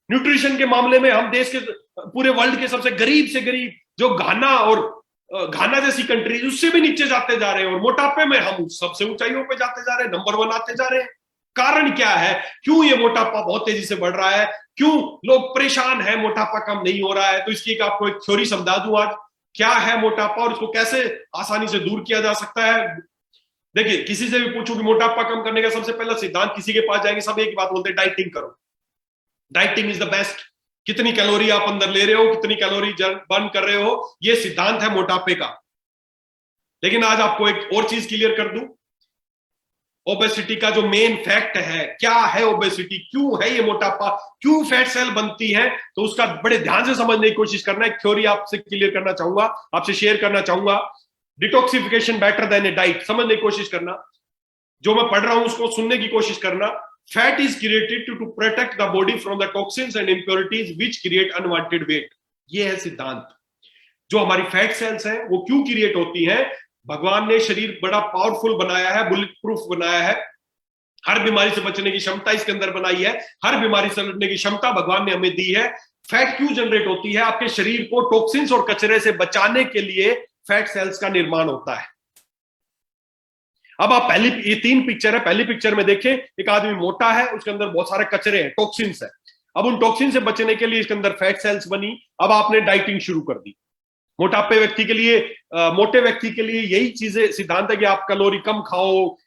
न्यूट्रिशन के मामले में हम देश के, पूरे वर्ल्ड के सबसे गरीब से गरीब, जो घाना जैसी कंट्रीज, उससे भी नीचे जाते जा रहे हैं, और मोटापे में हम सबसे ऊंचाइयों पे जाते जा रहे हैं, नंबर 1 आते जा रहे हैं। कारण क्या है? क्यों ये मोटापा बहुत तेजी से बढ़ रहा है? क्यों लोग परेशान हैं, मोटापा कम नहीं हो रहा है? तो इसकी आपको एक थ्योरी समझा दूं आज, क्या है मोटापा और इसको कैसे आसानी से दूर किया जा सकता है। देखिए, किसी से भी पूछो कि मोटापा कम करने का सबसे पहला सिद्धांत, किसी के पास जाएंगे सब एक ही बात बोलते हैं, डाइटिंग करो, डाइटिंग इज द बेस्ट। कितनी कैलोरी आप अंदर ले रहे हो, कितनी कैलोरी बर्न कर रहे हो, ये सिद्धांत है मोटापे का। लेकिन आज आपको एक और चीज क्लियर कर दूं, ओबेसिटी का जो मेन फैक्ट है, क्या है ओबेसिटी, क्यों है ये मोटापा, क्यों फैट सेल बनती है, तो उसका बड़े ध्यान से समझने की कोशिश करना है। थ्योरी आपसे क्लियर करना चाहूंगा, आपसे शेयर करना चाहूंगा। डिटॉक्सिफिकेशन बेटर देन ए डाइट, समझने की कोशिश करना, जो मैं पढ़ रहा हूं उसको सुनने की कोशिश करना। Fat is created to protect the body from the toxins and impurities which create unwanted weight. ये है सिद्धांत। जो हमारी फैट सेल्स हैं वो क्यों क्रिएट होती हैं, भगवान ने शरीर बड़ा पावरफुल बनाया है, बुलेट प्रूफ बनाया है, हर बीमारी से बचने की क्षमता इसके अंदर बनाई है, हर बीमारी से लड़ने की क्षमता भगवान ने हमें दी है। फैट क्यों जनरेट होती है, आपके शरीर को टॉक्सिन्स और कचरे से बचाने के लिए फैट सेल्स का निर्माण होता है। अब आप पहली, ये 3 पिक्चर है, पहली पिक्चर में देखें एक आदमी मोटा है, उसके अंदर बहुत सारे कचरे हैं, टॉक्सिन्स है। अब उन टॉक्सिन से बचने के लिए इसके अंदर फैट सेल्स बनी। अब आपने डाइटिंग शुरू कर दी। मोटापे व्यक्ति के लिए, मोटे व्यक्ति के लिए यही चीजें सिद्धांत है कि आप कैलोरी कम खाओ,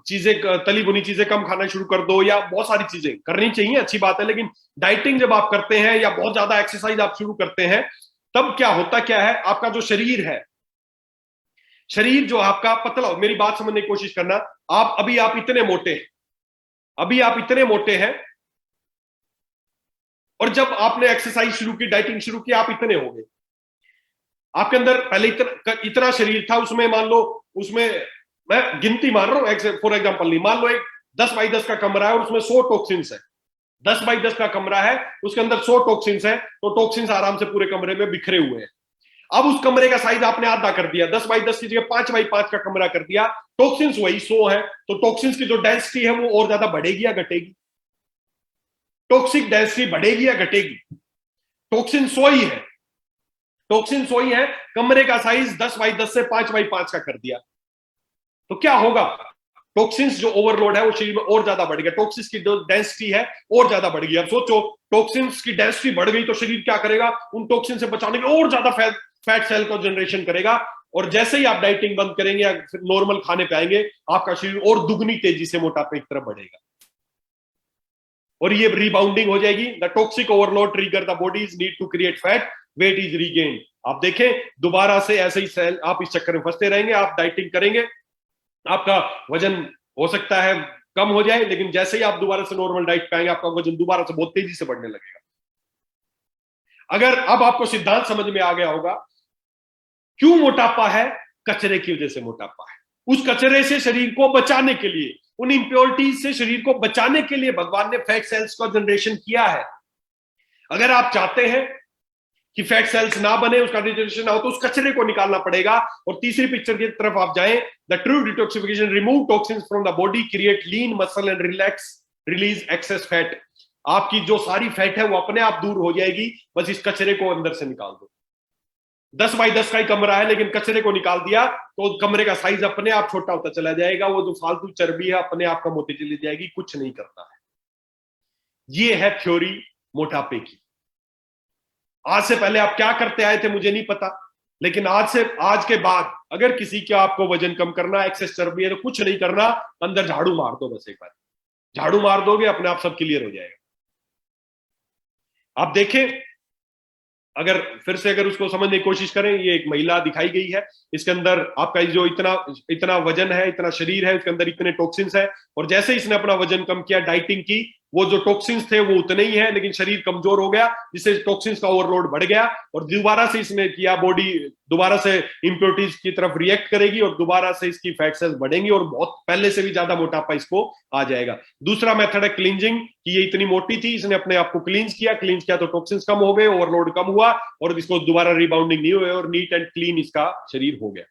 चीजें तली भुनी चीजें कम खाना शुरू कर दो, या बहुत सारी चीजें करनी चाहिए, अच्छी बात है। लेकिन डाइटिंग जब आप करते हैं या बहुत ज्यादा एक्सरसाइज आप शुरू करते हैं, तब क्या होता क्या है, आपका जो शरीर है, शरीर जो आपका पतला, मेरी बात समझने की कोशिश करना, आप इतने मोटे हैं, अभी आप इतने मोटे हैं, और जब आपने एक्सरसाइज शुरू की, डाइटिंग शुरू की, आप इतने हो गए। आपके अंदर पहले इतना शरीर था, उसमें मान लो, उसमें मैं गिनती मान रहा हूं, फॉर एग्जांपल नहीं, मान लो एक 10x10 का कमरा है और उसमें 100 टॉक्सिन्स है। 10x10 का कमरा है, उसके अंदर 100 टॉक्सिन्स है, तो टॉक्सिन्स आराम से पूरे कमरे में बिखरे हुए हैं। अब उस कमरे का साइज आपने आधा कर दिया, 10x10 की जगह 5x5 का कमरा कर दिया, टॉक्सिन्स वही 100 है, तो टॉक्सिन्स की जो डेंसिटी है वो और ज्यादा बढ़ेगी या घटेगी? टॉक्सिक डेंसिटी बढ़ेगी या घटेगी? टॉक्सिन 100 ही है, टॉक्सिन 100 ही है, कमरे का साइज 10x10 से 5x5 का कर दिया, तो क्या होगा? टॉक्सिन्स जो ओवरलोड है वो शरीर में और ज्यादा बढ़ गया, टॉक्सिन्स की जो डेंसिटी है और ज्यादा बढ़ गई। अब सोचो, टॉक्सिन्स की डेंसिटी बढ़ गई तो शरीर क्या करेगा? उन टॉक्सिन से बचाने के और ज्यादा फैट सेल को जनरेशन करेगा, और जैसे ही आप डाइटिंग बंद करेंगे या नॉर्मल खाने पे आएंगे, आपका शरीर और दुगनी तेजी से मोटापे की तरफ बढ़ेगा, और ये रिबाउंडिंग हो जाएगी। The toxic overload trigger the body's need to create fat, weight is regain. आप देखें, दोबारा से ऐसे ही सेल, आप इस चक्कर में फंसते रहेंगे, आप डाइटिंग करेंगे, आपका वजन हो सकता है कम हो जाए, लेकिन जैसे ही आप दोबारा से नॉर्मल डाइट पे आएंगे, आपका वजन दोबारा से बहुत तेजी से बढ़ने लगेगा। अगर अब आपको सिद्धांत समझ में आ गया होगा, क्यों मोटापा है? कचरे की वजह से मोटापा है। उस कचरे से शरीर को बचाने के लिए, उन इंप्योरिटीज से शरीर को बचाने के लिए भगवान ने फैट सेल्स का जनरेशन किया है। अगर आप चाहते हैं कि फैट सेल्स ना बने, उसका जनरेशन ना हो, तो उस कचरे को निकालना पड़ेगा। और तीसरी पिक्चर की तरफ आप जाएं, the true detoxification remove toxins from the body, create lean muscle and relax, release access fat. आपकी जो सारी फैट है वो अपने आप दूर हो जाएगी, बस इस कचरे को अंदर से निकाल दो। 10x10 का ही कमरा है, लेकिन कचरे को निकाल दिया तो कमरे का साइज अपने आप छोटा होता चला जाएगा, वो जो फालतू चर्बी है अपने आप कम होती चली जाएगी, कुछ नहीं करता है। ये है थ्योरी मोटापे की। आज से पहले आप क्या करते आए थे मुझे नहीं पता, लेकिन आज के बाद अगर किसी का आपको वजन कम करना, एक्सेस चर्बी है, तो कुछ नहीं करना, अंदर झाड़ू मार दो, बस एक बार झाड़ू मार दोगे, अपने आप सब क्लियर हो जाएगा। आप देखें, अगर फिर से अगर उसको समझने की कोशिश करें, ये एक महिला दिखाई गई है, इसके अंदर आपका जो इतना वजन है, इतना शरीर है, इसके अंदर इतने टॉक्सिन्स है, और जैसे इसने अपना वजन कम किया, डाइटिंग की, वो जो टॉक्सिन्स थे वो उतने ही है, लेकिन शरीर कमजोर हो गया, जिससे टॉक्सिन्स का ओवरलोड बढ़ गया, और दोबारा से इसने किया, बॉडी दोबारा से इंप्योरिटीज की तरफ रिएक्ट करेगी, और दोबारा से इसकी फैट सेल्स बढ़ेंगी, और बहुत पहले से भी ज्यादा मोटापा इसको आ जाएगा। दूसरा मेथड है क्लींजिंग, कि ये इतनी मोटी थी, इसने अपने आप को क्लींज किया तो टॉक्सिन्स कम हो गए, ओवरलोड कम हुआ, और इसको दोबारा रिबाउंडिंग नहीं हुए, और नीट एंड क्लीन इसका शरीर हो गया।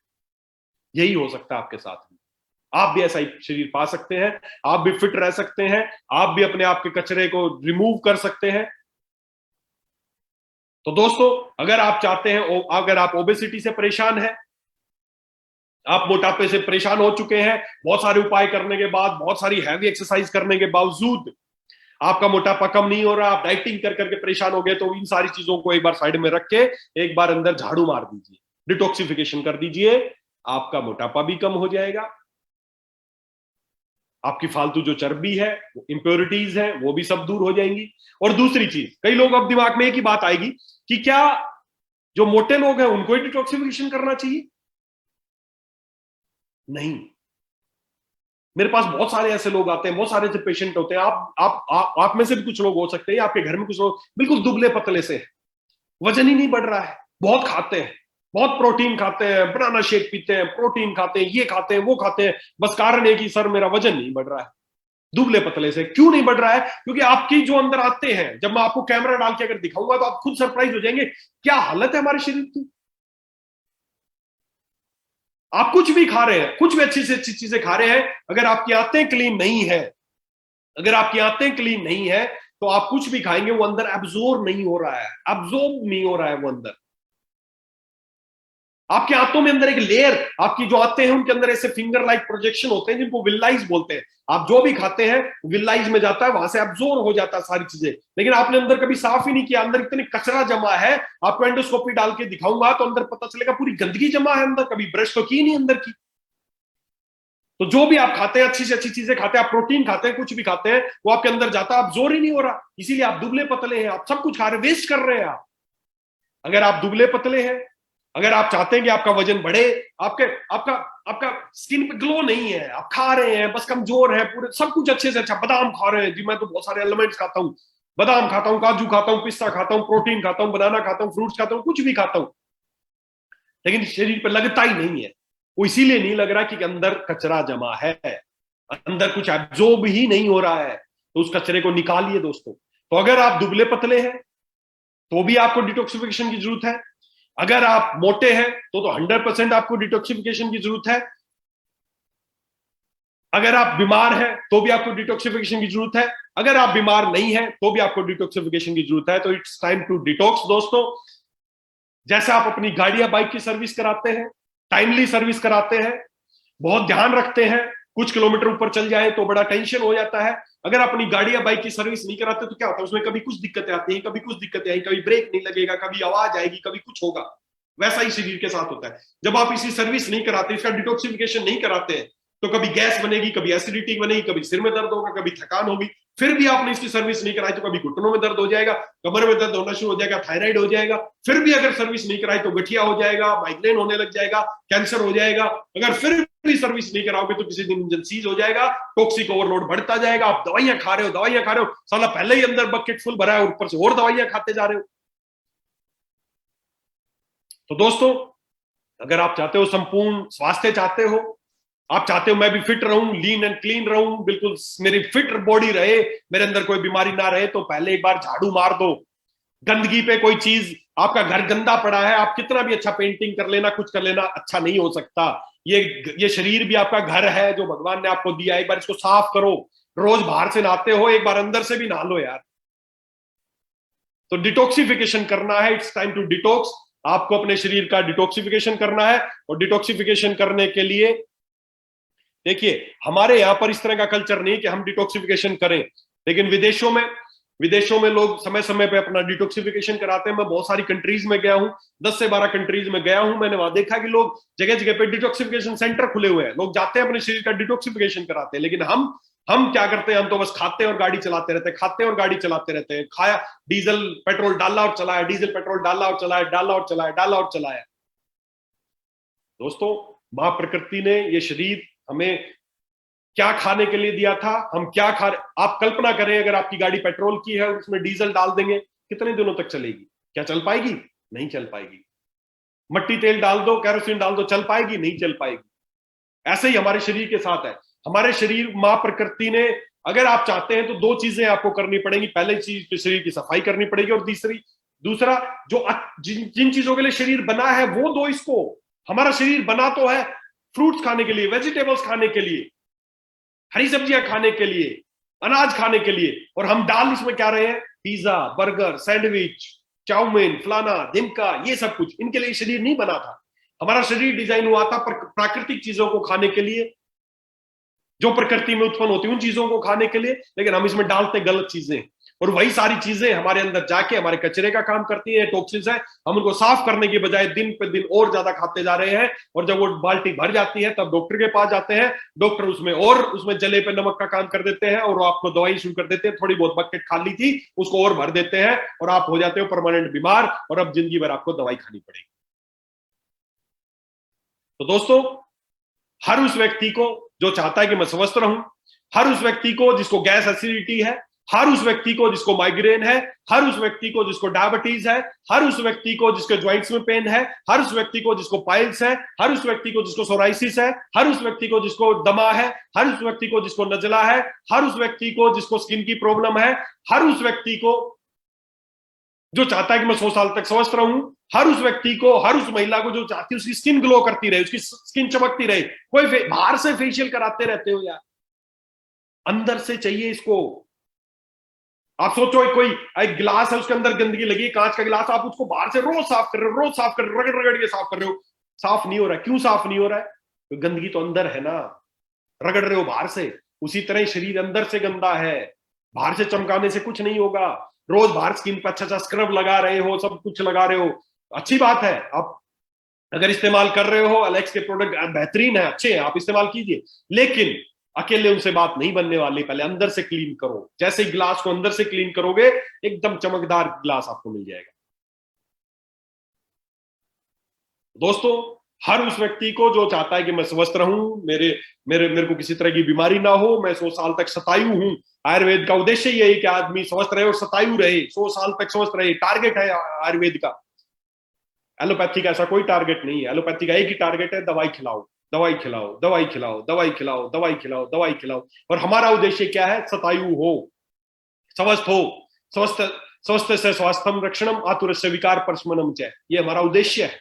यही हो सकता है आपके साथ में, आप भी ऐसा ही शरीर पा सकते हैं, आप भी फिट रह सकते हैं, आप भी अपने आप के कचरे को रिमूव कर सकते हैं। तो दोस्तों, अगर आप चाहते हैं, अगर आप ओबेसिटी से परेशान हैं, आप मोटापे से परेशान हो चुके हैं, बहुत सारे उपाय करने के बाद, बहुत सारी हैवी एक्सरसाइज करने के बावजूद आपका मोटापा कम नहीं हो रहा, आप डाइटिंग कर करके परेशान हो गए, तो इन सारी चीजों को एक बार साइड में रख के एक बार अंदर झाड़ू मार दीजिए, डिटॉक्सिफिकेशन कर दीजिए, आपका मोटापा भी कम हो जाएगा, आपकी फालतू जो चर्बी है, इंप्योरिटीज है, वो भी सब दूर हो जाएंगी। और दूसरी चीज, कई लोग अब दिमाग में एक ही बात आएगी कि क्या जो मोटे लोग हैं उनको ही डिटॉक्सिफिकेशन करना चाहिए? नहीं। मेरे पास बहुत सारे ऐसे लोग आते हैं, बहुत सारे ऐसे पेशेंट होते हैं, आप में से भी कुछ लोग हो सकते हैं, आपके घर में कुछ लोग बिल्कुल दुबले पतले से, वजन ही नहीं बढ़ रहा है, बहुत खाते हैं, बहुत प्रोटीन खाते हैं, बनाना शेक पीते हैं, प्रोटीन खाते हैं, ये खाते हैं, वो खाते हैं, बस कारण है कि सर मेरा वजन नहीं बढ़ रहा है। दुबले पतले से क्यों नहीं बढ़ रहा है? क्योंकि आपकी जो अंदर आते हैं, जब मैं आपको कैमरा डाल के अगर दिखाऊंगा तो आप खुद सरप्राइज हो जाएंगे क्या हालत है हमारे शरीर की। आप कुछ भी खा रहे हैं, कुछ भी अच्छी से अच्छी चीजें खा रहे हैं, अगर आपकी आंतें क्लीन नहीं है, अगर आपकी आंतें क्लीन नहीं है, तो आप कुछ भी खाएंगे वो अंदर एब्जॉर्ब नहीं हो रहा है, एब्जॉर्ब नहीं हो रहा है वो अंदर। आपके आंतों में अंदर एक लेयर, आपकी जो आते हैं उनके अंदर ऐसे फिंगर लाइक प्रोजेक्शन होते हैं जिनको विल्लाइज बोलते हैं। आप जो भी खाते हैं विल्लाइज में जाता है, वहां से एब्जॉर्ब हो जाता है सारी चीजें, लेकिन आपने अंदर कभी साफ ही नहीं किया, अंदर इतनी कचरा जमा है। आपको एंडोस्कोपी डाल के दिखाऊंगा तो अंदर पता चलेगा पूरी गंदगी जमा है अंदर, कभी ब्रश तो की नहीं अंदर की। तो जो भी आप खाते हैं, अच्छी से अच्छी चीजें खाते हैं, आप प्रोटीन खाते हैं, कुछ भी खाते हैं, वो आपके अंदर जाता है, एब्जॉर्ब ही नहीं हो रहा, इसीलिए आप दुबले पतले हैं, आप सब कुछ खा रहे हैं, वेस्ट कर रहे हैं आप। अगर आप दुबले पतले हैं, अगर आप चाहते हैं कि आपका वजन बढ़े, आपके आपका आपका स्किन पे ग्लो नहीं है, आप खा रहे हैं बस कमजोर है, पूरे सब कुछ अच्छे से अच्छा, बादाम खा रहे हैं जी, मैं तो बहुत सारे एलिमेंट्स खाता हूँ, बादाम खाता हूँ, काजू खाता हूँ, पिस्ता खाता हूँ, प्रोटीन खाता हूँ, बनाना खाता हूँ, फ्रूट्स खाता हूँ, कुछ भी खाता हूँ, लेकिन शरीर पे लगता ही नहीं है। वो इसीलिए नहीं लग रहा कि अंदर कचरा जमा है, अंदर कुछ एब्जॉर्ब ही नहीं हो रहा है, तो उस कचरे को निकालिए दोस्तों। तो अगर आप दुबले पतले हैं तो भी आपको डिटॉक्सिफिकेशन की जरूरत है, अगर आप मोटे हैं तो 100% आपको डिटॉक्सिफिकेशन की जरूरत है, अगर आप बीमार हैं तो भी आपको डिटॉक्सिफिकेशन की जरूरत है, अगर आप बीमार नहीं हैं तो भी आपको डिटॉक्सिफिकेशन की जरूरत है। तो इट्स टाइम टू डिटॉक्स दोस्तों। जैसे आप अपनी गाड़ी या बाइक की सर्विस कराते हैं, टाइमली सर्विस कराते हैं, बहुत ध्यान रखते हैं, कुछ किलोमीटर ऊपर चल जाए तो बड़ा टेंशन हो जाता है, अगर अपनी गाड़ी या बाइक की सर्विस नहीं कराते तो क्या होता है, उसमें कभी कुछ दिक्कतें आती हैं, कभी कुछ दिक्कतें आई, कभी ब्रेक नहीं लगेगा, कभी आवाज आएगी, कभी कुछ होगा। वैसा ही शरीर के साथ होता है, जब आप इसी सर्विस नहीं कराते, इसका डिटॉक्सिफिकेशन नहीं कराते हैं, तो कभी गैस बनेगी, कभी एसिडिटी बनेगी, कभी सिर में दर्द होगा, कभी थकान होगी। फिर भी आपने इसकी सर्विस नहीं कराई तो कभी घुटनों में दर्द हो जाएगा, कमर में दर्द होना शुरू हो जाएगा, थायराइड हो जाएगा। फिर भी अगर सर्विस नहीं कराई तो गठिया हो जाएगा, माइग्रेन होने लग जाएगा, कैंसर हो जाएगा। अगर फिर भी सर्विस नहीं कराओगे तो किसी दिन इंजन सीज हो जाएगा, टॉक्सिक ओवरलोड बढ़ता जाएगा, आप दवाइयां खा रहे हो, दवाइयां खा रहे हो, साला पहले ही अंदर बकेट फुल भरा है, ऊपर से और दवाइयां खाते जा रहे हो। तो दोस्तों, अगर आप चाहते हो संपूर्ण स्वास्थ्य चाहते हो, आप चाहते हो मैं भी फिट रहूं, लीन एंड क्लीन रहूं, बिल्कुल मेरी फिट बॉडी रहे, मेरे अंदर कोई बीमारी ना रहे, तो पहले एक बार झाड़ू मार दो गंदगी पे। कोई चीज, आपका घर गंदा पड़ा है, आप कितना भी अच्छा पेंटिंग कर लेना, कुछ कर लेना, अच्छा नहीं हो सकता। ये शरीर भी आपका घर है जो भगवान ने आपको दिया, एक बार इसको साफ करो। रोज बाहर से नहाते हो, एक बार अंदर से भी नहा लो यार। तो डिटॉक्सिफिकेशन करना है, इट्स टाइम टू डिटॉक्स। आपको अपने शरीर का डिटॉक्सिफिकेशन करना है, और डिटॉक्सिफिकेशन करने के लिए देखिए, हमारे यहां पर इस तरह का कल्चर नहीं कि हम डिटॉक्सिफिकेशन करें, लेकिन विदेशों में लोग समय समय पे अपना डिटॉक्सिफिकेशन कराते हैं। मैं बहुत सारी कंट्रीज में गया हूं, 10 से 12 कंट्रीज में गया हूं, मैंने वहां देखा कि लोग जगह जगह पे डिटॉक्सिफिकेशन सेंटर खुले हुए हैं, लोग जाते हैं अपने शरीर का डिटॉक्सिफिकेशन कराते हैं। लेकिन हम क्या करते हैं, हम तो बस खाते हैं और गाड़ी चलाते रहते हैं, खाते हैं और गाड़ी चलाते रहते हैं, खाया, डीजल पेट्रोल डाला और चलाया, डीजल पेट्रोल डाला और चलाया, डाला और चलाया, डाला और चलाया। दोस्तों, मां प्रकृति ने ये शरीर हमें क्या खाने के लिए दिया था, हम क्या खा रहे। आप कल्पना करें, अगर आपकी गाड़ी पेट्रोल की है और उसमें डीजल डाल देंगे, कितने दिनों तक चलेगी? क्या चल पाएगी? नहीं चल पाएगी। मट्टी तेल डाल दो, कैरोसिन डाल दो, चल पाएगी? नहीं चल पाएगी। ऐसे ही हमारे शरीर के साथ है। हमारे शरीर, मां प्रकृति ने, अगर आप चाहते हैं तो दो चीजें आपको करनी पड़ेंगी। पहले चीज, शरीर की सफाई करनी पड़ेगी, और दूसरा, जो जिन चीजों के लिए शरीर बना है वो दो इसको। हमारा शरीर बना तो है फ्रूट्स खाने के लिए, वेजिटेबल्स खाने के लिए, हरी सब्जियां खाने के लिए, अनाज खाने के लिए, और हम डाल इसमें क्या रहे हैं? पिज्जा, बर्गर, सैंडविच, चाउमीन, फलाना ढिमका, ये सब कुछ। इनके लिए शरीर नहीं बना था। हमारा शरीर डिजाइन हुआ था प्राकृतिक चीजों को खाने के लिए, जो प्रकृति में उत्पन्न होती उन चीजों को खाने के लिए, लेकिन हम इसमें डालते गलत चीजें। और वही सारी चीजें हमारे अंदर जाके हमारे कचरे का काम करती है, टॉक्सिन्स है, हम उनको साफ करने की बजाय दिन पे दिन और ज्यादा खाते जा रहे हैं। और जब वो बाल्टी भर जाती है तब डॉक्टर के पास जाते हैं, डॉक्टर उसमें जले पे नमक का काम कर देते हैं और वो आपको दवाई शुरू कर देते हैं। थोड़ी बहुत बकेट खाली थी उसको और भर देते हैं और आप हो जाते हो परमानेंट बीमार, और अब जिंदगी भर आपको दवाई खानी पड़ेगी। तो दोस्तों, हर उस व्यक्ति को जो चाहता है कि मैं स्वस्थ रहूं, हर उस व्यक्ति को जिसको गैस एसिडिटी है, हर उस व्यक्ति को जिसको माइग्रेन है, हर उस व्यक्ति को जिसको डायबिटीज है, हर उस व्यक्ति को जिसके ज्वाइंट्स में पेन है, हर उस व्यक्ति को जिसको पाइल्स है, हर उस व्यक्ति को जिसको सोराइसिस है, हर उस व्यक्ति को जिसको दमा है, हर उस व्यक्ति को जिसको नजला है, हर उस व्यक्ति को जिसको स्किन की प्रॉब्लम है, हर उस व्यक्ति को जो चाहता है कि मैं 100 साल तक स्वस्थ रहूं, हर उस व्यक्ति को, हर उस महिला को जो चाहती है उसकी स्किन ग्लो करती रहे, उसकी स्किन चमकती रहे। कोई बाहर से फेशियल कराते रहते हो यार, अंदर से चाहिए इसको। आप सोचो कोई एक गिलास है उसके अंदर गंदगी लगी, कांच का गिलास, आप उसको बाहर से रोज साफ कर रहे हो, रोज साफ कर रहे हो, रगड़ रगड़ के साफ कर रहे हो, साफ नहीं हो रहा है। क्यों साफ नहीं हो रहा है? तो गंदगी तो अंदर है ना, रगड़ रहे हो बाहर से। उसी तरह शरीर अंदर से गंदा है, बाहर से चमकाने से कुछ नहीं होगा। रोज बाहर स्किन पर अच्छा अच्छा स्क्रब लगा रहे हो, सब कुछ लगा रहे हो, अच्छी बात है। आप अगर इस्तेमाल कर रहे हो, एलेक्स के प्रोडक्ट बेहतरीन है, अच्छे हैं, आप इस्तेमाल कीजिए, लेकिन अकेले उनसे बात नहीं बनने वाली। पहले अंदर से क्लीन करो। जैसे ही गिलास को अंदर से क्लीन करोगे, एकदम चमकदार गिलास आपको मिल जाएगा। दोस्तों, हर उस व्यक्ति को जो चाहता है कि मैं स्वस्थ रहूं, मेरे मेरे मेरे को किसी तरह की बीमारी ना हो, मैं 100 साल तक शतायु हूं। आयुर्वेद का उद्देश्य यही है कि आदमी स्वस्थ रहे और शतायु रहे, 100 साल तक स्वस्थ रहे, टारगेट है आयुर्वेद का। एलोपैथी का ऐसा कोई टारगेट नहीं है। एलोपैथी का एक ही टारगेट है, दवाई खिलाओ, दवाई खिलाओ, दवाई खिलाओ, दवाई खिलाओ, दवाई खिलाओ, दवाई खिलाओ। और हमारा उद्देश्य क्या है? शतायु हो, स्वस्थ हो। स्वस्थ स्वस्थ से स्वास्थ्यम रक्षणम आतुरस्य विकार परशमनम च, ये हमारा उद्देश्य है।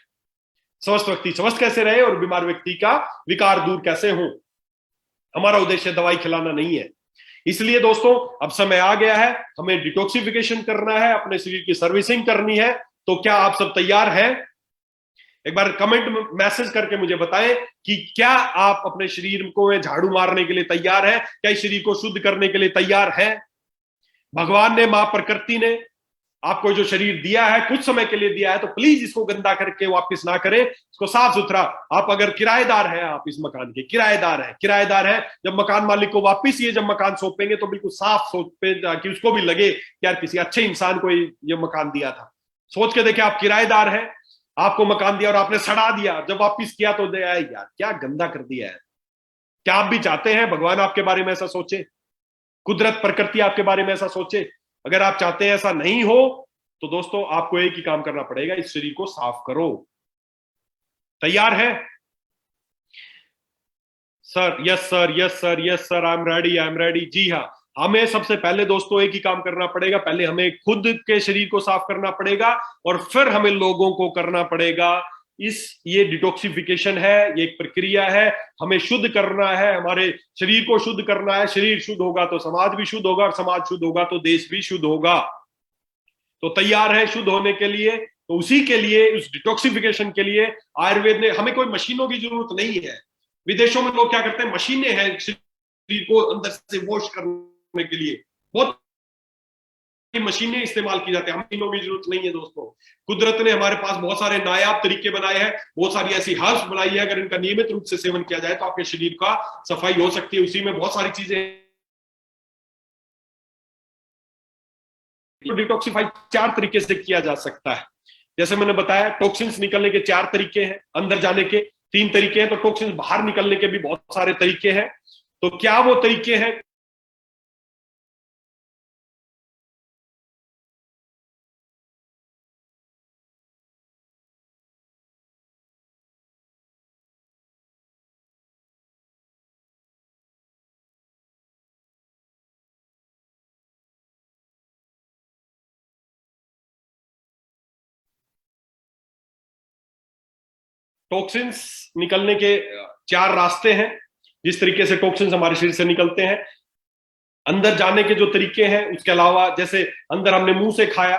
स्वस्थ व्यक्ति स्वस्थ कैसे रहे और बीमार व्यक्ति का विकार दूर कैसे हो, हमारा उद्देश्य दवाई खिलाना नहीं है। इसलिए दोस्तों, अब समय आ गया है, हमें डिटॉक्सिफिकेशन करना है, अपने शरीर की सर्विसिंग करनी है। तो क्या आप सब तैयार हैं? एक बार कमेंट मैसेज करके मुझे बताएं कि क्या आप अपने शरीर को झाड़ू मारने के लिए तैयार हैं? क्या इस शरीर को शुद्ध करने के लिए तैयार हैं? भगवान ने, मां प्रकृति ने आपको जो शरीर दिया है, कुछ समय के लिए दिया है, तो प्लीज इसको गंदा करके वापस ना करें, इसको साफ सुथरा। आप अगर किराएदार हैं, आप इस मकान के किराएदार हैं, जब मकान मालिक को वापस ये जब मकान सौंपेंगे तो बिल्कुल साफ सौंपे, ताकि उसको भी लगे कि यार किसी अच्छे इंसान को ये मकान दिया था। सोच के देखिए, आप किराएदार हैं, आपको मकान दिया और आपने सड़ा दिया, जब वापिस किया तो दे आए, यार क्या गंदा कर दिया है। क्या आप भी चाहते हैं भगवान आपके बारे में ऐसा सोचे, कुदरत प्रकृति आपके बारे में ऐसा सोचे? अगर आप चाहते हैं ऐसा नहीं हो, तो दोस्तों आपको एक ही काम करना पड़ेगा, इस शरीर को साफ करो। तैयार है? Sir yes sir, yes sir, yes sir, I am ready, I am ready. जी हाँ, हमें सबसे पहले दोस्तों एक ही काम करना पड़ेगा, पहले हमें खुद के शरीर को साफ करना पड़ेगा और फिर हमें लोगों को करना पड़ेगा। ये डिटॉक्सिफिकेशन है, ये एक प्रक्रिया है, हमें शुद्ध करना है, हमारे शरीर को शुद्ध करना है। शरीर शुद्ध होगा तो समाज भी शुद्ध होगा, और समाज शुद्ध होगा तो देश भी शुद्ध होगा। तो तैयार है शुद्ध होने के लिए? तो उसी के लिए, उस डिटॉक्सिफिकेशन के लिए आयुर्वेद ने, हमें कोई मशीनों की जरूरत नहीं है। विदेशों में लोग क्या करते हैं, मशीनें हैं शरीर को अंदर से वॉश करने के लिए, बहुत मशीनें इस्तेमाल की जाती है, मशीनों की जरूरत नहीं है दोस्तों। कुदरत ने हमारे पास बहुत सारे नायाब तरीके बनाए हैं, बहुत सारी ऐसी हर्ब्स बनाई है, अगर इनका नियमित रूप से सेवन किया जाए तो आपके शरीर का सफाई हो सकती है। उसी में बहुत सारी चीजें, तो डिटॉक्सिफाई 4 तरीके से किया जा सकता है। जैसे मैंने बताया, टॉक्सिन्स निकलने के 4 तरीके हैं, अंदर जाने के 3 तरीके हैं, तो टॉक्सिन्स बाहर निकलने के भी बहुत सारे तरीके हैं। तो क्या वो तरीके हैं? टॉक्सिन्स निकलने के 4 रास्ते हैं। जिस तरीके से टॉक्सिन्स हमारे शरीर से निकलते हैं, अंदर जाने के जो तरीके हैं, उसके अलावा जैसे अंदर हमने मुंह से खाया,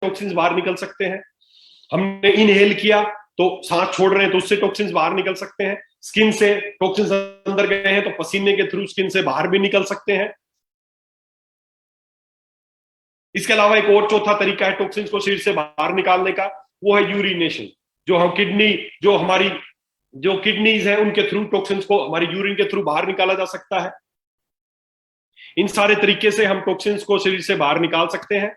टॉक्सिन्स बाहर निकल सकते हैं। हमने इनहेल किया तो सांस छोड़ रहे हैं, तो उससे टॉक्सिन्स बाहर निकल सकते हैं। स्किन से टॉक्सिन्स अंदर गए हैं तो पसीने के थ्रू स्किन से बाहर भी निकल सकते हैं। इसके अलावा एक और चौथा तरीका है टॉक्सिन्स को शरीर से बाहर निकालने का, वो है यूरिनेशन। जो हम किडनी, जो हमारी जो किडनीज है उनके थ्रू टॉक्सिन्स को हमारी यूरिन के थ्रू बाहर निकाला जा सकता है। इन सारे तरीके से हम टॉक्सिन्स को शरीर से बाहर निकाल सकते हैं।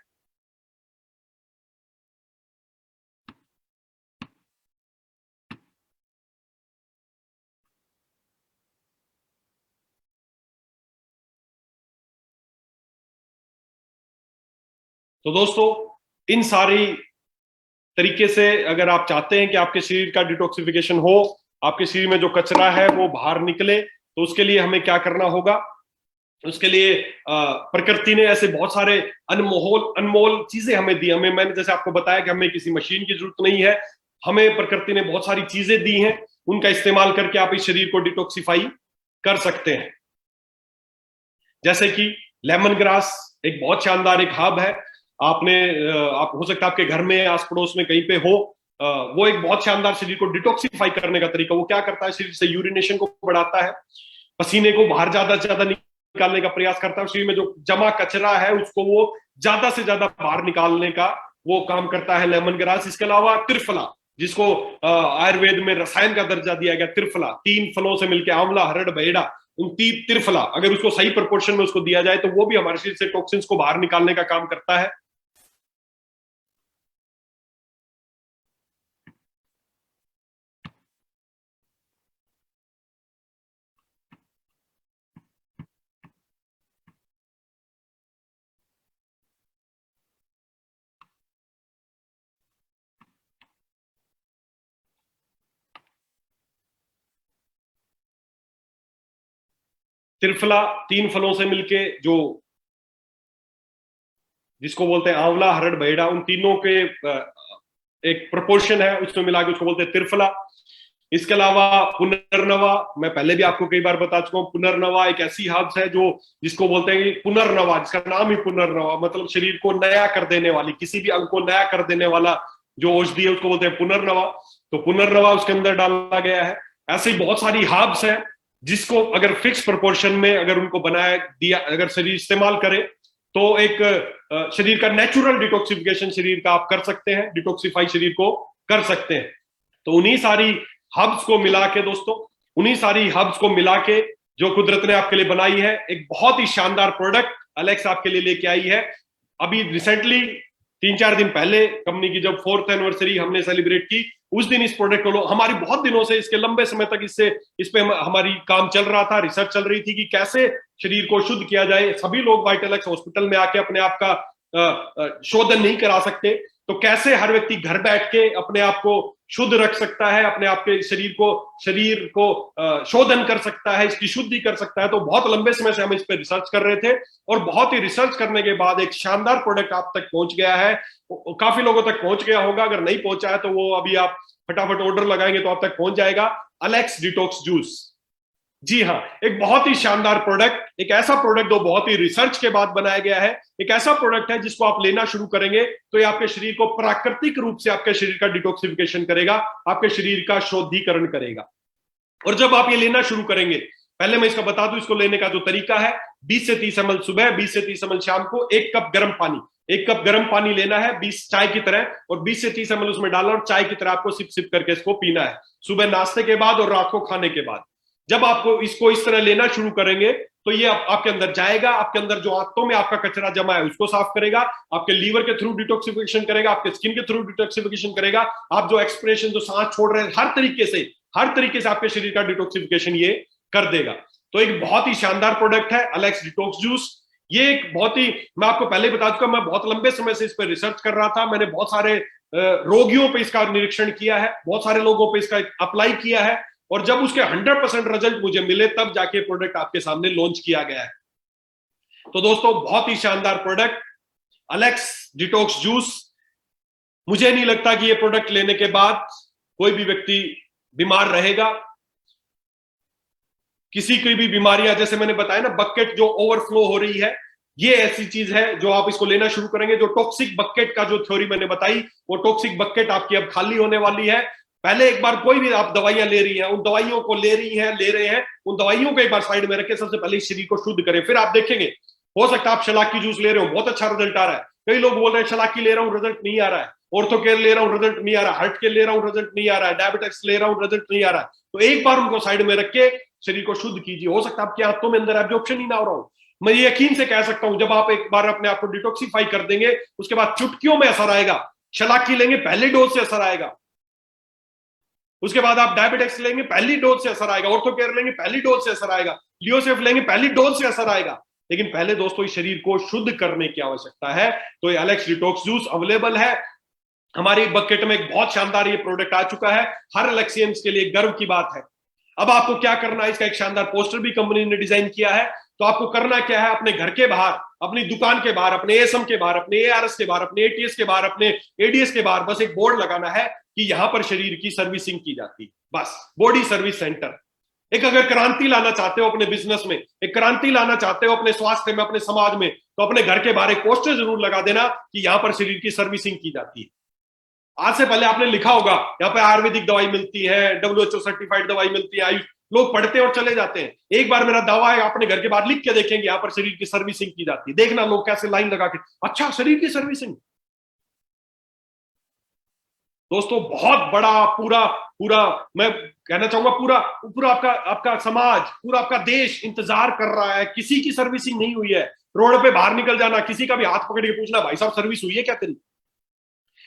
तो दोस्तों, इन सारी तरीके से अगर आप चाहते हैं कि आपके शरीर का डिटॉक्सिफिकेशन हो, आपके शरीर में जो कचरा है वो बाहर निकले, तो उसके लिए हमें क्या करना होगा? उसके लिए प्रकृति ने ऐसे बहुत सारे अनमोल अनमोल चीजें हमें दी। हमें, मैंने जैसे आपको बताया कि हमें किसी मशीन की जरूरत नहीं है, हमें प्रकृति ने बहुत सारी चीजें दी हैं, उनका इस्तेमाल करके आप इस शरीर को डिटॉक्सिफाई कर सकते हैं। जैसे कि लेमन ग्रास एक बहुत शानदार एक हब है। आपने आप हो सकता है आपके घर में आस पड़ोस में कहीं पे हो, वो एक बहुत शानदार शरीर को डिटॉक्सिफाई करने का तरीका। वो क्या करता है? शरीर से यूरिनेशन को बढ़ाता है, पसीने को बाहर ज्यादा से ज्यादा निकालने का प्रयास करता है, शरीर में जो जमा कचरा है उसको वो ज्यादा से ज्यादा बाहर निकालने का वो काम करता है लेमन ग्रास। इसके अलावा त्रिफला, जिसको आयुर्वेद में रसायन का दर्जा दिया गया, त्रिफला, 3 फलों से मिलकर, आंवला, हरड़, बेहड़ा, उन 3 त्रिफला, अगर उसको सही प्रोपोर्शन में उसको दिया जाए तो वो भी हमारे शरीर से टॉक्सिन्स को बाहर निकालने का काम करता है। त्रिफला 3 फलों से मिलके, जो जिसको बोलते हैं आंवला, हरड़, बेहड़ा, उन तीनों के एक प्रोपोर्शन है, उसमें मिला के उसको बोलते हैं त्रिफला। इसके अलावा पुनर्नवा, मैं पहले भी आपको कई बार बता चुका हूं, पुनर्नवा एक ऐसी हर्ब्स है जो जिसको बोलते हैं पुनर्नवा, जिसका नाम ही पुनर्नवा, मतलब शरीर को नया कर देने वाली, किसी भी अंग को नया कर देने वाला जो औषधि है उसको बोलते हैं पुनर्नवा। तो पुनर्नवा उसके अंदर डाला गया है। ऐसे ही बहुत सारी हर्ब्स हैं जिसको अगर फिक्स प्रोपोर्शन में अगर उनको बनाया दिया, अगर शरीर इस्तेमाल करे तो एक शरीर का नेचुरल डिटॉक्सिफिकेशन शरीर का आप कर सकते हैं, डिटॉक्सिफाई शरीर को कर सकते हैं। तो उन्हीं सारी हब्स को मिला के दोस्तों, उन्हीं सारी हब्स को मिला के जो कुदरत ने आपके लिए बनाई है, एक बहुत ही शानदार प्रोडक्ट अलेक्स आपके लिए लेके आई है। अभी रिसेंटली 3-4 दिन पहले कंपनी की जब 4th एनिवर्सरी हमने सेलिब्रेट की, उस दिन इस प्रोडक्ट को हमारी बहुत दिनों से, इसके लंबे समय तक इस पे हमारी काम चल रहा था, रिसर्च चल रही थी कि कैसे शरीर को शुद्ध किया जाए। सभी लोग वाइटलैक्स हॉस्पिटल में आके अपने आप का शोधन नहीं करा सकते, तो कैसे हर व्यक्ति घर बैठ के अपने आप को शुद्ध रख सकता है, अपने आप के शरीर को शोधन कर सकता है, इसकी शुद्धि कर सकता है। तो बहुत लंबे समय से हम इस पर रिसर्च कर रहे थे और बहुत ही रिसर्च करने के बाद एक शानदार प्रोडक्ट आप तक पहुंच गया है। काफी लोगों तक पहुंच गया होगा, अगर नहीं पहुंचा है तो वो अभी आप फटाफट ऑर्डर लगाएंगे तो आप तक पहुंच जाएगा। अलेक्स डिटॉक्स जूस, जी हाँ, एक बहुत ही शानदार प्रोडक्ट, एक ऐसा प्रोडक्ट जो बहुत ही रिसर्च के बाद बनाया गया है, एक ऐसा प्रोडक्ट है जिसको आप लेना शुरू करेंगे तो ये आपके शरीर को प्राकृतिक रूप से आपके शरीर का डिटॉक्सिफिकेशन करेगा, आपके शरीर का शुद्धिकरण करेगा। और जब आप ये लेना शुरू करेंगे, पहले मैं इसका बता दूं, इसको लेने का जो तरीका है, 20 से 30 ml सुबह, 20 से 30 ml शाम को, 1 कप गर्म पानी, 1 कप गर्म पानी लेना है 20 चाय की तरह, और 20 से 30 ml उसमें डालना और चाय की तरह आपको सिप सिप करके इसको पीना है, सुबह नाश्ते के बाद और रात को खाने के बाद। जब आपको इसको इस तरह लेना शुरू करेंगे तो ये आपके अंदर जाएगा, आपके अंदर जो आंतों में आपका कचरा जमा है उसको साफ करेगा, आपके लीवर के थ्रू डिटॉक्सिफिकेशन करेगा, आपके स्किन के थ्रू डिटॉक्सिफिकेशन करेगा, आप जो एक्सप्रेशन, जो सांस छोड़ रहे हैं, हर तरीके से आपके शरीर का डिटॉक्सिफिकेशन ये कर देगा। तो एक बहुत ही शानदार प्रोडक्ट है अलेक्स डिटॉक्स जूस। ये एक बहुत ही, मैं आपको पहले बता चुका, मैं बहुत लंबे समय से इस पर रिसर्च कर रहा था, मैंने बहुत सारे रोगियों पे इसका निरीक्षण किया है, बहुत सारे लोगों पे इसका अप्लाई किया है, और जब उसके 100% रिजल्ट मुझे मिले तब जाके प्रोडक्ट आपके सामने लॉन्च किया गया है। तो दोस्तों, बहुत ही शानदार प्रोडक्ट अलेक्स डिटॉक्स जूस। मुझे नहीं लगता कि ये प्रोडक्ट लेने के बाद कोई भी व्यक्ति बीमार रहेगा। किसी की भी बीमारियां, जैसे मैंने बताया ना, बकेट जो ओवरफ्लो हो रही है, ये ऐसी चीज है जो आप इसको लेना शुरू करेंगे, जो टॉक्सिक बकेट का जो थ्योरी मैंने बताई, वो टॉक्सिक बकेट आपकी अब खाली होने वाली है। पहले एक बार कोई भी आप दवाइयां ले रही हैं, उन दवाइयों को ले रही हैं, ले रहे हैं, उन दवाइयों को एक बार साइड में रखें, सबसे पहले शरीर को शुद्ध करें, फिर आप देखेंगे। हो सकता है आप शलाकी जूस ले रहे हो, बहुत अच्छा रिजल्ट आ रहा है। कई लोग बोल रहे हैं शलाकी ले रहा हूं, रिजल्ट नहीं आ रहा है, ऑर्थो केयर ले रहा हूं, रिजल्ट नहीं आ रहा, हार्ट केयर ले रहा हूं, रिजल्ट नहीं आ रहा है, डायबिटिक्स ले रहा हूं, रिजल्ट नहीं आ रहा है। तो एक बार उनको साइड में रख के शरीर को शुद्ध कीजिए। हो सकता है आपके हाथों में अंदर एब्जॉर्प्शन ही ना हो रहा हो। मैं ये यकीन से कह सकता हूं, जब आप एक बार अपने आप को डिटॉक्सिफाई कर देंगे, उसके बाद चुटकियों में असर आएगा। शलाकी लेंगे, पहले डोज से असर आएगा। उसके बाद आप डायबिटिक्स लेंगे, पहली डोज से असर आएगा। ऑर्थो केयर लेंगे, पहली डोज से असर आएगा। लियोसेफ लेंगे, पहली डोज से असर आएगा। लेकिन पहले दोस्तों इस शरीर को शुद्ध करने की आवश्यकता है। तो ये एलेक्स डिटॉक्स जूस अवेलेबल है हमारी बकेट में। एक बहुत शानदार ये प्रोडक्ट आ चुका है, हर एलेक्सियंस के लिए गर्व की बात है। अब आपको क्या करना है, इसका एक शानदार पोस्टर भी कंपनी ने डिजाइन किया है। तो आपको करना क्या है, अपने घर के बाहर, अपनी दुकान के बाहर, अपने एएसएम के बाहर, अपने एआरएस के बाहर, अपने एटीएस के बाहर, अपने एडीएस के बाहर बस एक बोर्ड लगाना है कि यहां पर शरीर की सर्विसिंग की जाती है। बस बॉडी सर्विस सेंटर। एक अगर क्रांति लाना चाहते हो अपने बिजनेस में, एक क्रांति लाना चाहते हो अपने स्वास्थ्य में, अपने समाज में, तो अपने घर के बाहर एक पोस्टर जरूर लगा देना कि यहां पर शरीर की सर्विसिंग की जाती है। आज से पहले आपने लिखा होगा यहाँ पे आयुर्वेदिक दवाई मिलती है, डब्ल्यूएचओ सर्टिफाइड दवाई मिलती है, आयुष, लोग पढ़ते और चले जाते हैं। एक बार मेरा दावा है, अपने घर के बाहर लिख के देखेंगे यहाँ पर शरीर की सर्विसिंग की जाती है। देखना लोग कैसे लाइन लगा के, अच्छा शरीर की सर्विसिंग। दोस्तों बहुत बड़ा पूरा पूरा मैं कहना चाहूंगा, पूरा पूरा आपका आपका समाज, पूरा आपका देश इंतजार कर रहा है। किसी की सर्विसिंग नहीं हुई है। रोड पे बाहर निकल जाना, किसी का भी हाथ पकड़ के पूछना, भाई साहब सर्विस हुई है क्या तेरी?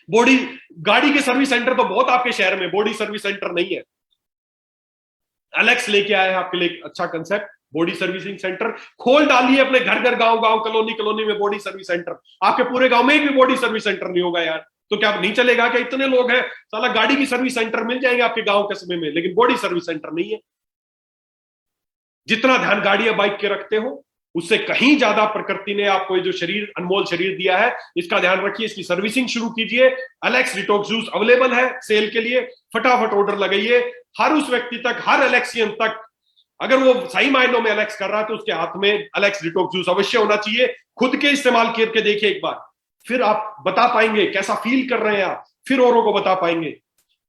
बॉडी गाड़ी के सर्विस सेंटर तो बहुत आपके शहर में, बॉडी सर्विस सेंटर नहीं है। एलेक्स लेके आए हैं आपके लिए अच्छा कंसेप्ट, बॉडी सर्विसिंग सेंटर। खोल डालिए अपने घर घर, गांव गांव, कॉलोनी कॉलोनी में बॉडी सर्विस सेंटर। आपके पूरे गांव में एक भी बॉडी सर्विस सेंटर नहीं होगा यार, तो क्या नहीं चलेगा? क्या इतने लोग हैं, साला गाड़ी की सर्विस सेंटर मिल जाएंगे आपके गांव कस्बे में, लेकिन बॉडी सर्विस सेंटर नहीं है। जितना ध्यान गाड़ी या बाइक के रखते हो, उससे कहीं ज्यादा प्रकृति ने आपको ये जो शरीर, अनमोल शरीर दिया है, इसका ध्यान रखिए, इसकी सर्विसिंग शुरू कीजिए। एलेक्स डिटॉक्स जूस अवेलेबल है सेल के लिए, फटाफट ऑर्डर लगाइए। हर उस व्यक्ति तक, हर एलेक्सियन तक, अगर वो सही मायनों में एलेक्स कर रहा है तो उसके हाथ में एलेक्स डिटॉक्स जूस अवश्य होना चाहिए। खुद के इस्तेमाल करके देखिए एक बार, फिर आप बता पाएंगे कैसा फील कर रहे हैं आप, फिर औरों को बता पाएंगे।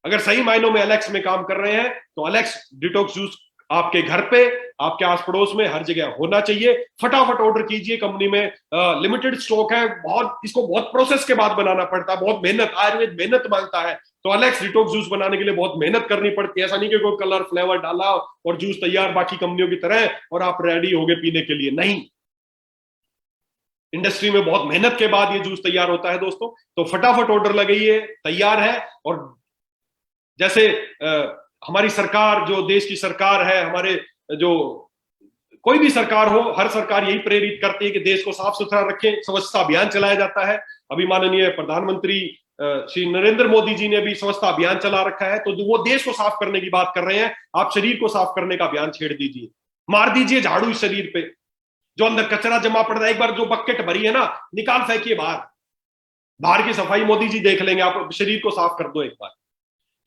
अगर सही मायनों में एलेक्स में काम कर रहे हैं तो एलेक्स डिटॉक्स जूस आपके घर पे, आपके आस पड़ोस में, हर जगह होना चाहिए। फटाफट ऑर्डर कीजिए, कंपनी में लिमिटेड स्टॉक है। बहुत इसको बहुत प्रोसेस के बाद बनाना पड़ता है, बहुत मेहनत, आयुर्वेद मेहनत मांगता है। तो एलेक्स डिटॉक्स जूस बनाने के लिए बहुत मेहनत करनी पड़ती है। ऐसा नहीं कि कोई कलर फ्लेवर डाला और जूस तैयार बाकी कंपनियों की तरह और आप रेडी हो गए पीने के लिए, नहीं। इंडस्ट्री में बहुत मेहनत के बाद ये जूस तैयार होता है दोस्तों। तो फटाफट ऑर्डर लगाइए, तैयार है। और जैसे हमारी सरकार, जो देश की सरकार है, हमारे जो कोई भी सरकार हो, हर सरकार यही प्रेरित करती है कि देश को साफ सुथरा रखें, स्वच्छता अभियान चलाया जाता है। अभी माननीय प्रधानमंत्री श्री नरेंद्र मोदी जी ने भी स्वच्छता अभियान चला रखा है। तो वो देश को साफ करने की बात कर रहे हैं, आप शरीर को साफ करने का अभियान छेड़ दीजिए। मार दीजिए झाड़ू इस शरीर पे, जो अंदर कचरा जमा पड़ रहा है, एक बार जो बकेट भरी है ना, निकाल फेंकिए बाहर। बाहर की सफाई मोदी जी देख लेंगे, आप शरीर को साफ कर दो एक बार।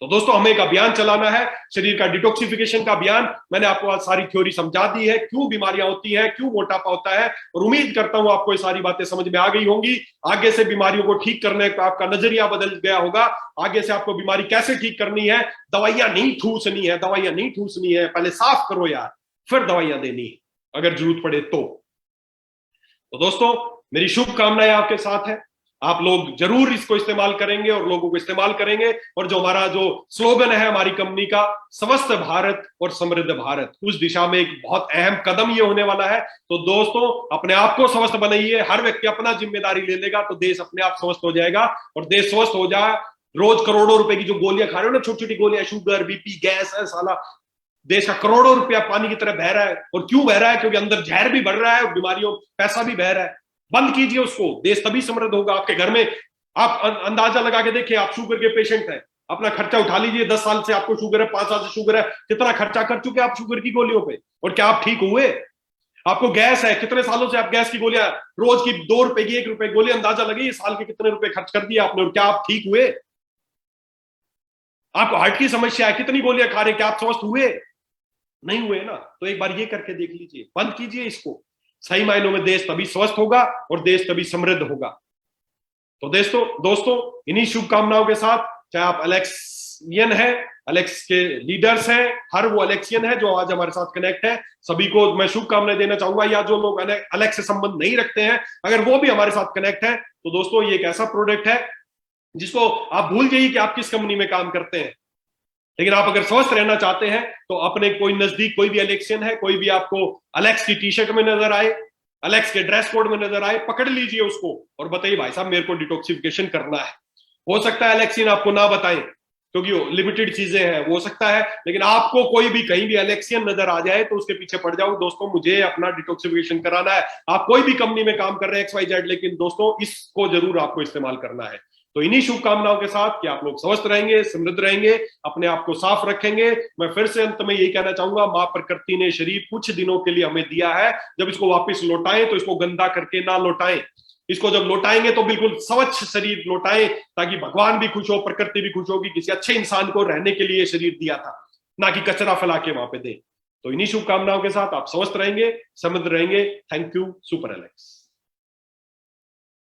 तो दोस्तों हमें एक अभियान चलाना है, शरीर का डिटॉक्सिफिकेशन का अभियान। मैंने आपको आज सारी थ्योरी समझा दी है, क्यों बीमारियां होती हैं, क्यों मोटापा होता है, और उम्मीद करता हूं आपको ये सारी बातें समझ में आ गई होंगी। आगे से बीमारियों को ठीक करने का आपका नजरिया बदल गया होगा। आगे से आपको बीमारी कैसे ठीक करनी है, दवाइयां नहीं ठूसनी है, दवाइयां नहीं ठूसनी है, पहले साफ करो यार, फिर दवाइयां देनी है अगर जरूरत पड़े तो दोस्तों मेरी शुभकामनाएं आपके साथ है। आप लोग जरूर इसको इस्तेमाल करेंगे और लोगों को इस्तेमाल करेंगे। और जो हमारा जो स्लोगन है हमारी कंपनी का, स्वस्थ भारत और समृद्ध भारत, उस दिशा में एक बहुत अहम कदम ये होने वाला है। तो दोस्तों अपने आप को स्वस्थ बनाइए, हर व्यक्ति अपना जिम्मेदारी ले लेगा तो देश अपने आप स्वस्थ हो जाएगा। और देश स्वस्थ हो जाए, रोज करोड़ों रुपए की जो गोलियां खा रहे हो ना, छोटी छोटी गोलियां, शुगर, बीपी, गैस है, साला देश का करोड़ों रुपया पानी की तरह बह रहा है। और क्यों बह रहा है? क्योंकि अंदर जहर भी बढ़ रहा है और बीमारियों पैसा भी बह रहा है। बंद कीजिए उसको, देश तभी समृद्ध होगा। आपके घर में आप अंदाजा लगा के देखिए, आप शुगर के पेशेंट हैं, अपना खर्चा उठा लीजिए। 10 साल से आपको शुगर है, 5 साल से शुगर है, कितना खर्चा कर चुके आप शुगर की गोलियों पे, और क्या आप ठीक हुए? आपको गैस है, कितने सालों से आप गैस की गोलियां, रोज की 2 रुपए की 1 रुपए गोली, अंदाजा लगी साल के कितने रुपए खर्च कर दिए आपने, और क्या आप ठीक हुए? आपको हार्ट की समस्या है, कितनी गोलियां खा रहे, क्या आप स्वस्थ हुए? नहीं हुए ना। तो एक बार ये करके देख लीजिए, बंद कीजिए इसको। सही मायनों में देश तभी स्वस्थ होगा और देश तभी समृद्ध होगा। तो दोस्तों इन्हीं शुभकामनाओं के साथ, चाहे आप एलेक्स अलेक्सियन है, अलेक्स के लीडर्स हैं, हर वो अलेक्सियन है जो आज हमारे साथ कनेक्ट है, सभी को मैं शुभकामनाएं देना चाहूंगा। या जो लोग अलेक्स से संबंध नहीं रखते हैं, अगर वो भी हमारे साथ कनेक्ट है, तो दोस्तों ये एक ऐसा प्रोडक्ट है जिसको आप भूल जाइए कि आप किस कंपनी में काम करते हैं, लेकिन आप अगर स्वस्थ रहना चाहते हैं तो अपने कोई नजदीक कोई भी अलेक्सियन है, कोई भी आपको अलेक्स की टी शर्ट में नजर आए, अलेक्स के ड्रेस कोड में नजर आए, पकड़ लीजिए उसको और बताइए भाई साहब मेरे को डिटॉक्सिफिकेशन करना है। हो सकता है अलेक्सियन आपको ना बताएं क्योंकि लिमिटेड चीजें हैं, हो सकता है, लेकिन आपको कोई भी कहीं भी अलेक्सियन नजर आ जाए तो उसके पीछे पड़ जाओ, दोस्तों मुझे अपना डिटॉक्सिफिकेशन कराना है। आप कोई भी कंपनी में काम कर रहे हैं XYZ, लेकिन दोस्तों इसको जरूर आपको इस्तेमाल करना है। तो इन्हीं शुभकामनाओं के साथ कि आप लोग स्वस्थ रहेंगे, समृद्ध रहेंगे, अपने आप को साफ रखेंगे। मैं फिर से अंत में यही कहना चाहूंगा, मां प्रकृति ने शरीर कुछ दिनों के लिए हमें दिया है, जब इसको वापस लौटाएं तो इसको गंदा करके ना लौटाएं। इसको जब लौटाएंगे तो बिल्कुल स्वच्छ शरीर लौटाएं, ताकि भगवान भी खुश हो, प्रकृति भी खुश होगी, किसी अच्छे इंसान को रहने के लिए शरीर दिया था, ना कि कचरा फैला के वहां पे दे। तो इन्हीं शुभकामनाओं के साथ आप स्वस्थ रहेंगे, समृद्ध रहेंगे। Thank you super Alex.